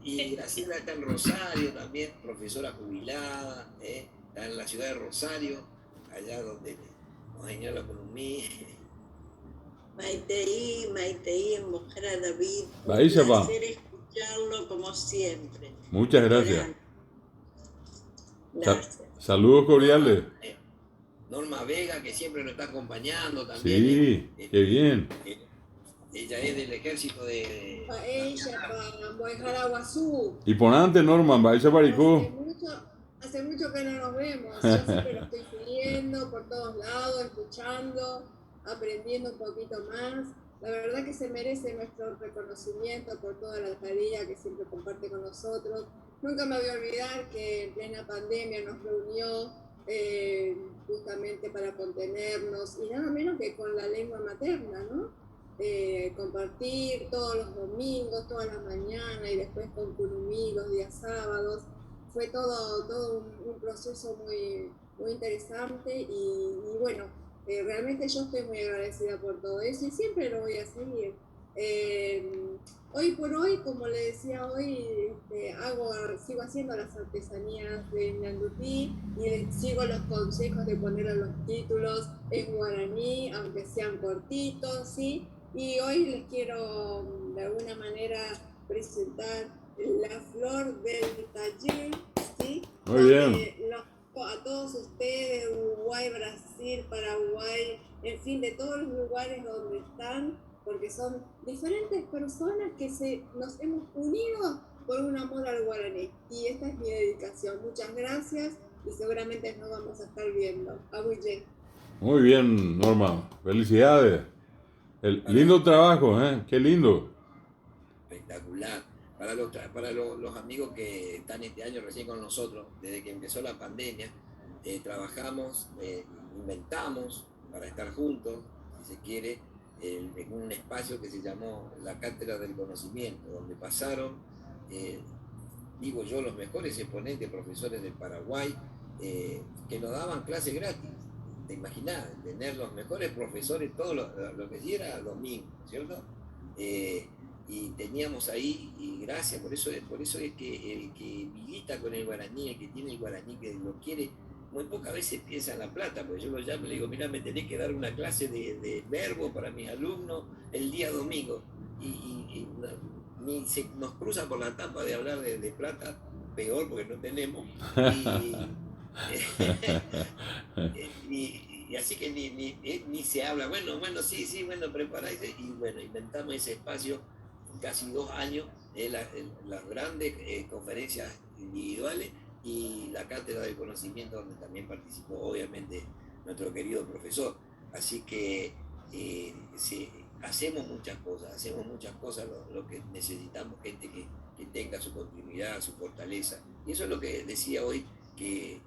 Speaker 1: Y Graciela está en Rosario también, profesora jubilada, está en la ciudad de Rosario, allá donde nos señala con mí.
Speaker 11: Maiteí, mujer a David.
Speaker 3: Ahí se va.
Speaker 11: Un placer escucharlo como siempre.
Speaker 3: Muchas gracias.
Speaker 11: Gracias.
Speaker 3: Saludos cordiales.
Speaker 1: Norma Vega, que siempre nos está acompañando también.
Speaker 3: Sí, qué bien.
Speaker 1: Ella es del ejército de...
Speaker 12: Ella, para Moejar Aguazú.
Speaker 3: Y ponante, Norman, vaya baricó.
Speaker 12: Hace mucho que no nos vemos. Yo siempre lo estoy siguiendo por todos lados, escuchando, aprendiendo un poquito más. La verdad que se merece nuestro reconocimiento por toda la tarea que siempre comparte con nosotros. Nunca me voy a olvidar que en plena pandemia nos reunió justamente para contenernos y nada menos que con la lengua materna, ¿no? compartir todos los domingos, toda la mañana y después con Curumí los días sábados. Fue todo un proceso muy interesante y bueno, realmente yo estoy muy agradecida por todo eso y siempre lo voy a seguir. Hoy por hoy, como le decía hoy, sigo haciendo las artesanías de Ñandutí y sigo los consejos de poner los títulos en guaraní, aunque sean cortitos, ¿sí? Y hoy les quiero de alguna manera presentar la flor del taller, ¿sí?
Speaker 3: Muy bien.
Speaker 12: A todos ustedes, Uruguay, Brasil, Paraguay, en fin, de todos los lugares donde están, porque son diferentes personas que nos hemos unido por un amor al guaraní. Y esta es mi dedicación. Muchas gracias y seguramente nos vamos a estar viendo. Abuye.
Speaker 3: Muy bien, Norma. Felicidades. Lindo trabajo, ¿eh? Qué lindo.
Speaker 1: Espectacular. Para los amigos que están este año recién con nosotros, desde que empezó la pandemia, trabajamos, inventamos para estar juntos, si se quiere, en un espacio que se llamó la Cátedra del Conocimiento, donde pasaron, digo yo, los mejores exponentes profesores del Paraguay, que nos daban clases gratis. Te imaginás, tener los mejores profesores, todo lo que diera domingo, ¿cierto? Y teníamos ahí, y gracias, por eso es que el que milita con el guaraní, el que tiene el guaraní, que lo quiere, muy pocas veces piensa en la plata, porque yo lo llamo y le digo, mira, me tenés que dar una clase de verbo para mis alumnos el día domingo, y ni se nos cruza por la tapa de hablar de plata, peor porque no tenemos, y así que ni se habla, bueno, sí, preparáis, y bueno, inventamos ese espacio casi 2 años, las grandes conferencias individuales y la Cátedra del Conocimiento, donde también participó obviamente nuestro querido profesor. Así que hacemos muchas cosas, lo que necesitamos, gente que tenga su continuidad, su fortaleza. Y eso es lo que decía hoy, que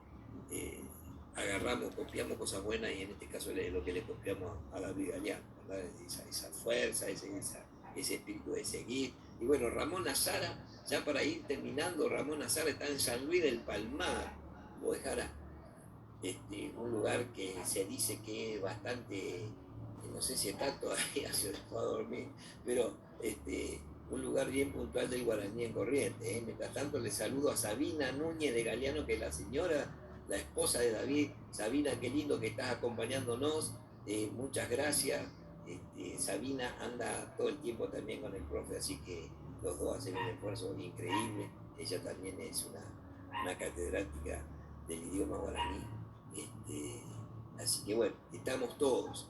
Speaker 1: copiamos cosas buenas, y en este caso es lo que le copiamos a David Galeano, ¿verdad? Esa fuerza, ese espíritu de seguir. Y bueno, Ramón Azara, ya para ir terminando, Ramón Azara está en San Luis del Palmar, Guadalajara, un lugar que se dice que es bastante, no sé si está todavía, se dejó a dormir, pero un lugar bien puntual del guaraní en Corrientes. Mientras tanto, le saludo a Sabina Núñez de Galeano, que es la señora, la esposa de David. Sabina, qué lindo que estás acompañándonos, muchas gracias. Sabina anda todo el tiempo también con el profe, así que los dos hacen un esfuerzo increíble. Ella también es una catedrática del idioma guaraní. Así que bueno, estamos todos.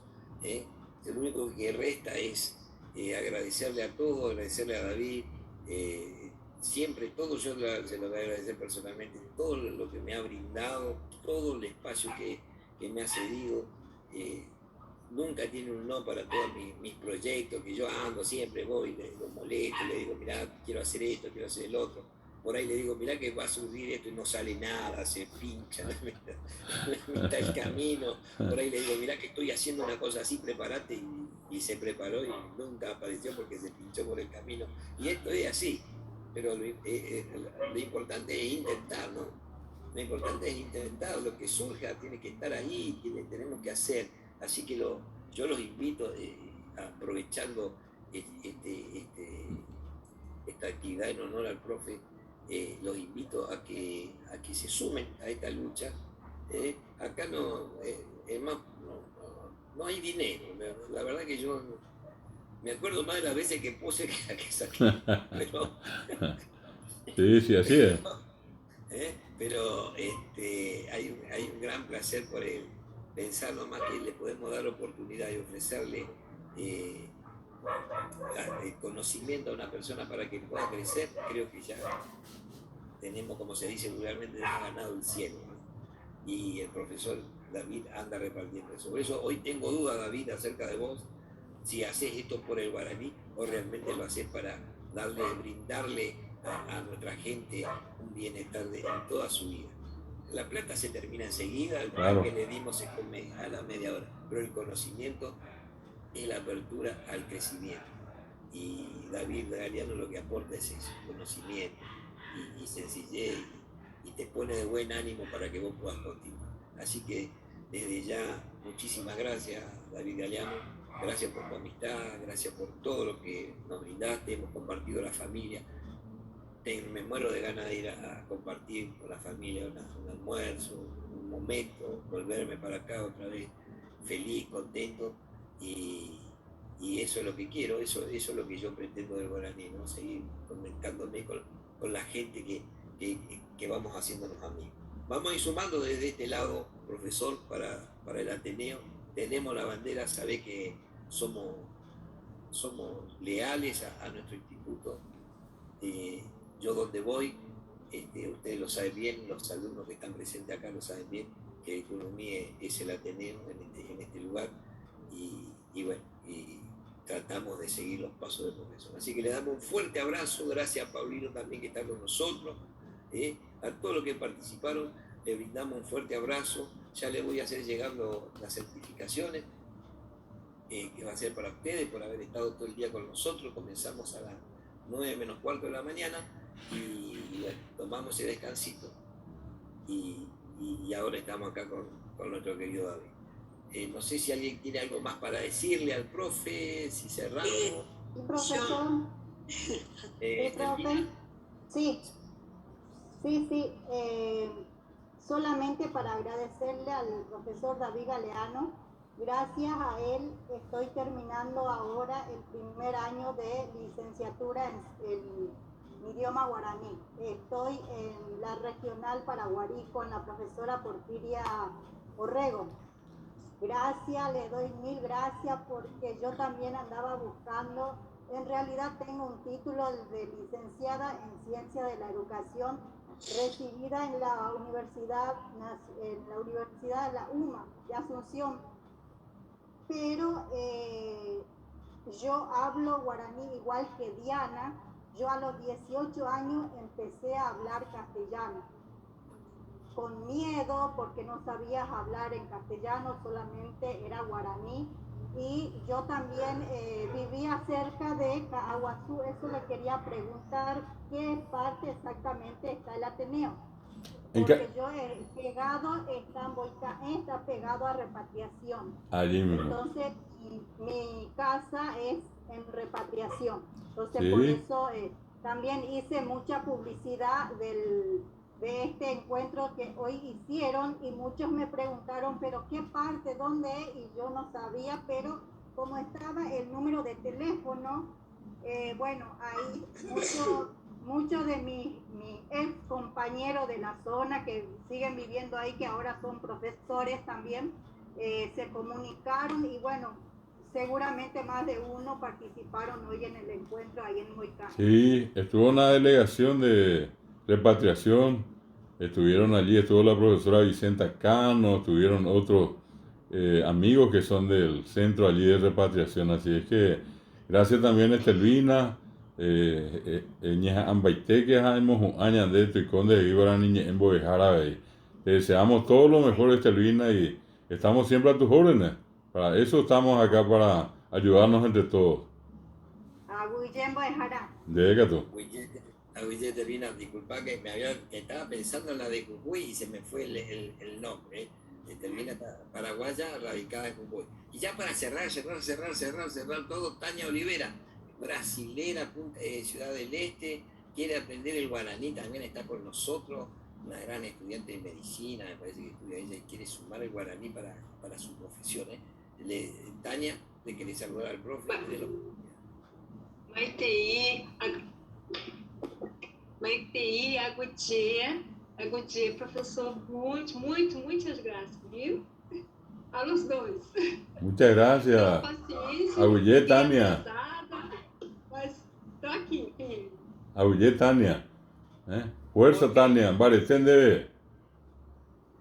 Speaker 1: Lo único que resta es agradecerle a todos, agradecerle a David. Siempre todo yo se lo voy a agradecer personalmente, todo lo que me ha brindado, todo el espacio que me ha cedido. Nunca tiene un no para todos mis proyectos, que yo ando, siempre voy, lo molesto, le digo, mirá, quiero hacer esto, quiero hacer el otro. Por ahí le digo, mirá que va a surgir esto y no sale nada, se pincha en mitad del camino. Por ahí le digo, mirá que estoy haciendo una cosa así, prepárate, y se preparó y nunca apareció porque se pinchó por el camino. Y esto es así, pero lo importante es intentar, ¿no? Lo importante es intentar, lo que surja tiene que estar ahí, tenemos que hacer. Así que yo los invito, aprovechando esta actividad en honor al profe, los invito a que se sumen a esta lucha. Acá no hay dinero, la verdad que yo me acuerdo más de las veces que puse que la que saqué, pero
Speaker 3: sí, así es.
Speaker 1: Pero hay un gran placer por él. Pensar nomás que le podemos dar oportunidad y ofrecerle el conocimiento a una persona para que pueda crecer. Creo que ya tenemos, como se dice vulgarmente, hemos ganado el cielo, ¿no? Y el profesor David anda repartiendo eso. Por eso hoy tengo dudas, David, acerca de vos, si haces esto por el guaraní o realmente lo haces para brindarle a nuestra gente un bienestar en toda su vida. La plata se termina enseguida, el plan que le dimos se come a la media hora, pero el conocimiento es la apertura al crecimiento. Y David Galeano lo que aporta es eso, conocimiento y sencillez, y te pone de buen ánimo para que vos puedas continuar. Así que desde ya, muchísimas gracias, David Galeano, gracias por tu amistad, gracias por todo lo que nos brindaste, hemos compartido la familia. Me muero de ganas de ir a compartir con la familia un almuerzo, un momento, volverme para acá otra vez feliz, contento, y eso es lo que quiero, eso es lo que yo pretendo del guaraní, ¿no? Seguir conectándome con la gente que vamos haciéndonos amigos. Vamos a ir sumando desde este lado, profesor, para el Ateneo. Tenemos la bandera, sabe que somos leales a nuestro instituto. Yo donde voy, ustedes lo saben bien, los alumnos que están presentes acá lo saben bien, que el Curumí es el Ateneo en este lugar, y bueno, y tratamos de seguir los pasos del profesor. Así que le damos un fuerte abrazo, gracias a Paulino también que está con nosotros, a todos los que participaron, le brindamos un fuerte abrazo. Ya le voy a hacer llegando las certificaciones, que va a ser para ustedes por haber estado todo el día con nosotros. Comenzamos a las 9:45 de la mañana y bueno, tomamos ese descansito y ahora estamos acá con nuestro querido David. No sé si alguien tiene algo más para decirle al profe, si cerramos.
Speaker 13: Profesor, profe, sí, solamente para agradecerle al profesor David Galeano. Gracias a él estoy terminando ahora el primer año de licenciatura en idioma guaraní. Estoy en la regional Paraguarí con la profesora Porfiria Orrego. Gracias, le doy mil gracias porque yo también andaba buscando, en realidad tengo un título de licenciada en Ciencia de la Educación, recibida en la Universidad de la UMA de Asunción, pero yo hablo guaraní igual que Diana. Yo a los 18 años empecé a hablar castellano, con miedo porque no sabías hablar en castellano, solamente era guaraní. Y yo también vivía cerca de Caaguazú, eso le quería preguntar, ¿qué parte exactamente está el Ateneo? Porque yo he pegado, está pegado a Repatriación.
Speaker 3: Allí mismo.
Speaker 13: Entonces, mi casa es en Repatriación. Entonces,
Speaker 3: sí.
Speaker 13: Por eso también hice mucha publicidad de este encuentro que hoy hicieron y muchos me preguntaron, pero ¿qué parte? ¿Dónde es? Y yo no sabía, pero como estaba el número de teléfono, bueno, ahí muchos de mis ex compañeros de la zona que siguen viviendo ahí, que ahora son profesores también, se comunicaron y bueno, seguramente más de uno participaron hoy en el encuentro ahí en Moicán.
Speaker 3: Sí, estuvo una delegación de repatriación, estuvieron allí, estuvo la profesora Vicenta Cano, estuvieron otros amigos que son del centro allí de repatriación, así es que gracias también a Estelvina, ñeja ambaiteque hemos años de tu y conde de Ibara niña en Boejarabe. Te deseamos todo lo mejor, Estelvina, y estamos siempre a tus órdenes. Para eso estamos acá, para ayudarnos entre todos.
Speaker 1: Estelvina, disculpa que estaba pensando en la de Jujuy y se me fue el nombre. Estelvina paraguaya radicada en Jujuy. Y ya para cerrar todo, Tania Olivera, brasilera, Ciudad del Este, quiere aprender el guaraní, también está con nosotros, una gran estudiante de medicina, me parece que estudia ella y quiere sumar el guaraní para su profesión. Tania, le querés saludar al profe.
Speaker 14: Maitei, Agutie, professor, muitas graças, viu? A los dois.
Speaker 3: Muchas gracias. Aguille, Tania.
Speaker 14: Mas tô aqui, filho.
Speaker 3: Aguille, Tania. Fuerza, Tania. Vale, debe.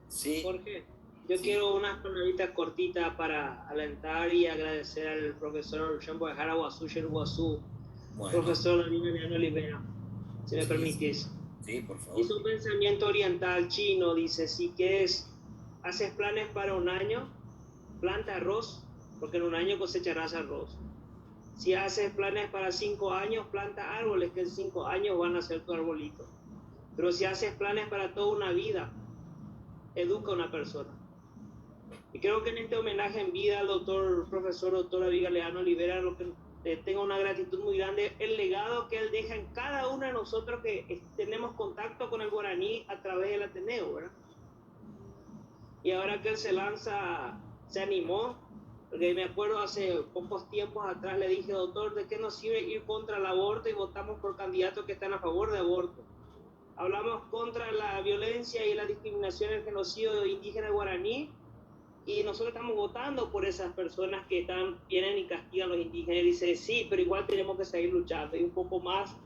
Speaker 2: Sí. Jorge, yo quiero unas palabritas cortitas para alentar y agradecer al profesor Jean-Paul Guazú, profesor Galeano Olivera, si me permitís.
Speaker 1: Sí, por favor.
Speaker 2: Hizo un pensamiento oriental chino, dice, si haces planes para un año, planta arroz porque en un año cosecharás arroz. Si haces planes para 5 años, planta árboles que en 5 años van a ser tu arbolito. Pero si haces planes para toda una vida, educa a una persona. Y creo que en este homenaje en vida al profesor doctor David Galeano Olivera, lo que tengo una gratitud muy grande, el legado que él deja en cada uno de nosotros que tenemos contacto con el guaraní a través del Ateneo, ¿verdad? Y ahora que él se lanza, se animó, porque me acuerdo hace pocos tiempos atrás le dije, doctor, ¿de qué nos sirve ir contra el aborto y votamos por candidatos que están a favor de aborto? Hablamos contra la violencia y la discriminación, el genocidio indígena guaraní, y nosotros estamos votando por esas personas que vienen y castigan a los indígenas. Y dice, sí, pero igual tenemos que seguir luchando. Y un poco más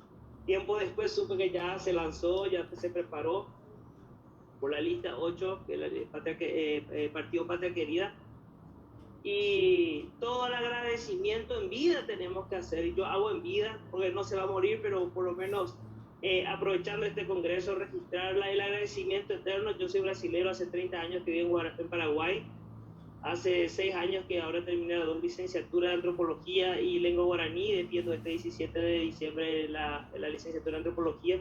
Speaker 2: tiempo después supe que ya se lanzó, ya se preparó por la lista 8, que es el Partido Patria Querida. Y todo el agradecimiento en vida tenemos que hacer. Y yo hago en vida, porque no se va a morir, pero por lo menos aprovechando este congreso, registrar el agradecimiento eterno. Yo soy brasilero, hace 30 años que vivo en Paraguay. Hace 6 años que ahora terminé la licenciatura de Antropología y Lengua Guaraní, defiendo este 17 de diciembre la licenciatura de Antropología.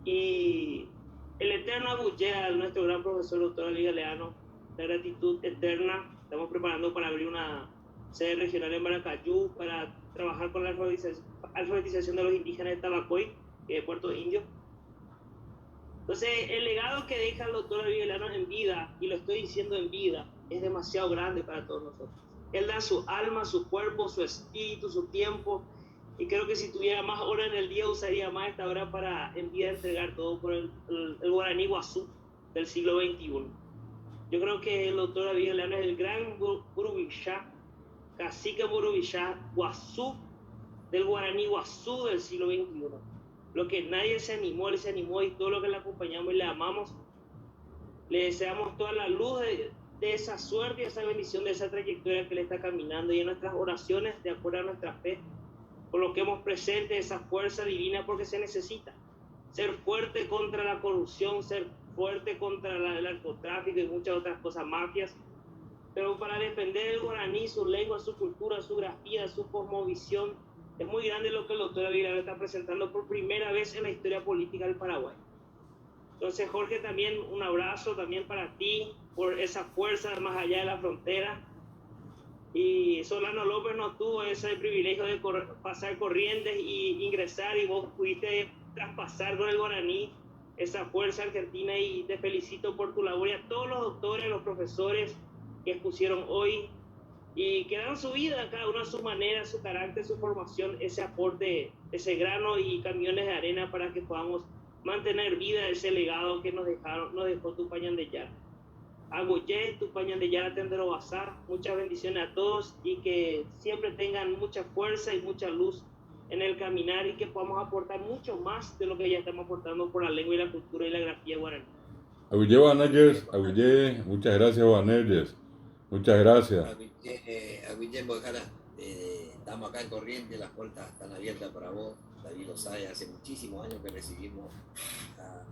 Speaker 2: Y el eterno abulle a nuestro gran profesor, doctor David Galeano, la gratitud eterna. Estamos preparando para abrir una sede regional en Maracayú para trabajar con la alfabetización de los indígenas de Tabacoy, de Puerto Indio. Entonces, el legado que deja el doctor David Galeano en vida, y lo estoy diciendo en vida, es demasiado grande para todos nosotros. Él da su alma, su cuerpo, su espíritu, su tiempo, y creo que si tuviera más horas en el día, usaría más esta hora para en vida entregar todo por el guaraní guazú del siglo XXI. Yo creo que el doctor David Galeano es el gran Burubishá, cacique Burubishá, guazú del guaraní guazú del siglo XXI. Lo que nadie se animó, él se animó, y todo lo que le acompañamos y le amamos, le deseamos toda la luz de esa suerte y esa bendición de esa trayectoria que le está caminando, y en nuestras oraciones, de acuerdo a nuestra fe, coloquemos presente esa fuerza divina, porque se necesita ser fuerte contra la corrupción, ser fuerte contra el narcotráfico y muchas otras cosas, mafias, pero para defender el guaraní, su lengua, su cultura, su grafía, su cosmovisión. Es muy grande lo que el doctor David Galeano está presentando por primera vez en la historia política del Paraguay. Entonces, Jorge, también un abrazo también para ti por esa fuerza más allá de la frontera. Y Solano López no tuvo ese privilegio de pasar corrientes y ingresar, y vos pudiste traspasar con el guaraní esa fuerza argentina, y te felicito por tu labor, y a todos los doctores, los profesores que expusieron hoy y que dan su vida, cada uno a su manera, su carácter, su formación, ese aporte, ese grano y camiones de arena para que podamos mantener vida ese legado que nos dejó Tupac Yandeyara. Aguye, Tupac Yandeyara Tendero Bazar, muchas bendiciones a todos, y que siempre tengan mucha fuerza y mucha luz en el caminar, y que podamos aportar mucho más de lo que ya estamos aportando por la lengua y la cultura y la grafía guaraní.
Speaker 3: Aguye Juanelles, Aguye, muchas gracias Juanelles, muchas gracias.
Speaker 1: Aguille Bojara, estamos acá en Corrientes, las puertas están abiertas para vos. David lo sabe, hace muchísimos años que recibimos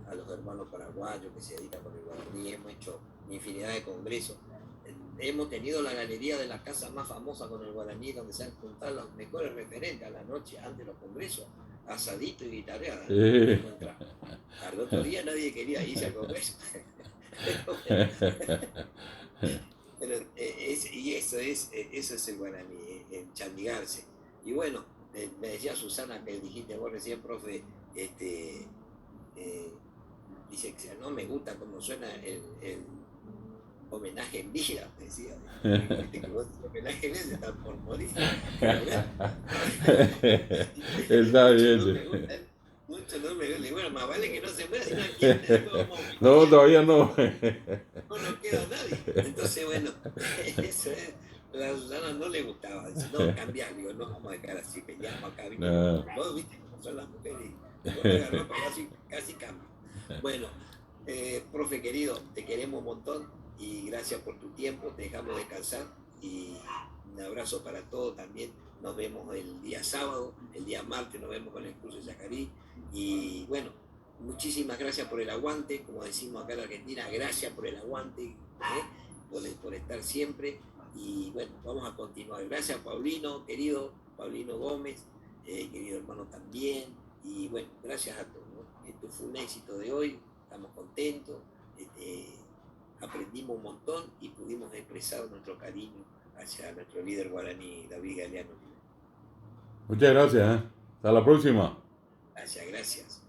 Speaker 1: a los hermanos paraguayos que se dedican con el guaraní, hemos hecho infinidad de congresos. Hemos tenido la galería de las casas más famosas con el guaraní, donde se han juntado los mejores referentes a la noche antes de los congresos, asadito y guitarreada. Al otro día nadie quería irse al congreso. Pero eso es el guaraní, enchandigarse. Y bueno, me decía Susana, que dijiste vos recién, profe, dice que no me gusta cómo suena el homenaje en vida, me decía. El homenaje en vida está por morir.
Speaker 3: Está bien.
Speaker 1: Mucho no me gusta. Bueno, más vale que no se muera, sino aquí
Speaker 3: no, todavía no.
Speaker 1: No queda nadie. Entonces, bueno, eso es. A Susana no le gustaba. Dice, no, cambiar. Digo, no vamos a dejar así, peleamos acá.
Speaker 3: No.
Speaker 1: Vos viste cómo son las mujeres. La ropa casi cambia. Bueno, profe querido, te queremos un montón y gracias por tu tiempo. Te dejamos descansar y un abrazo para todos también. Nos vemos el día sábado, el día martes nos vemos con el curso de Yacarí. Y bueno, muchísimas gracias por el aguante, como decimos acá en Argentina, gracias por el aguante, por estar siempre. Y bueno, vamos a continuar. Gracias, Paulino, querido Paulino Gómez, querido hermano también. Y bueno, gracias a todos, ¿no? Esto fue un éxito de hoy, estamos contentos, aprendimos un montón y pudimos expresar nuestro cariño hacia nuestro líder guaraní, David Galeano.
Speaker 3: Muchas gracias, hasta la próxima.
Speaker 1: Gracias.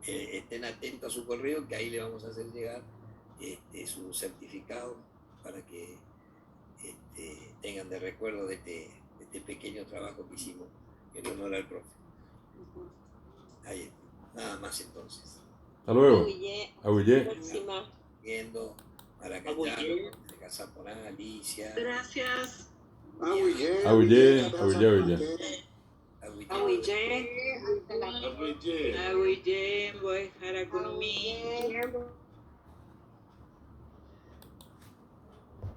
Speaker 1: Estén atentos a su correo, que ahí le vamos a hacer llegar su certificado para que tengan de recuerdo de este pequeño trabajo que hicimos en honor al profe. Ahí, nada más entonces.
Speaker 3: Hasta luego.
Speaker 7: Abuye. Próxima.
Speaker 1: Viendo para Cayano, de Casaporán, Alicia.
Speaker 2: Gracias.
Speaker 3: Abuye. Abuye.
Speaker 2: Abuye, voy a dejar a Kunumi.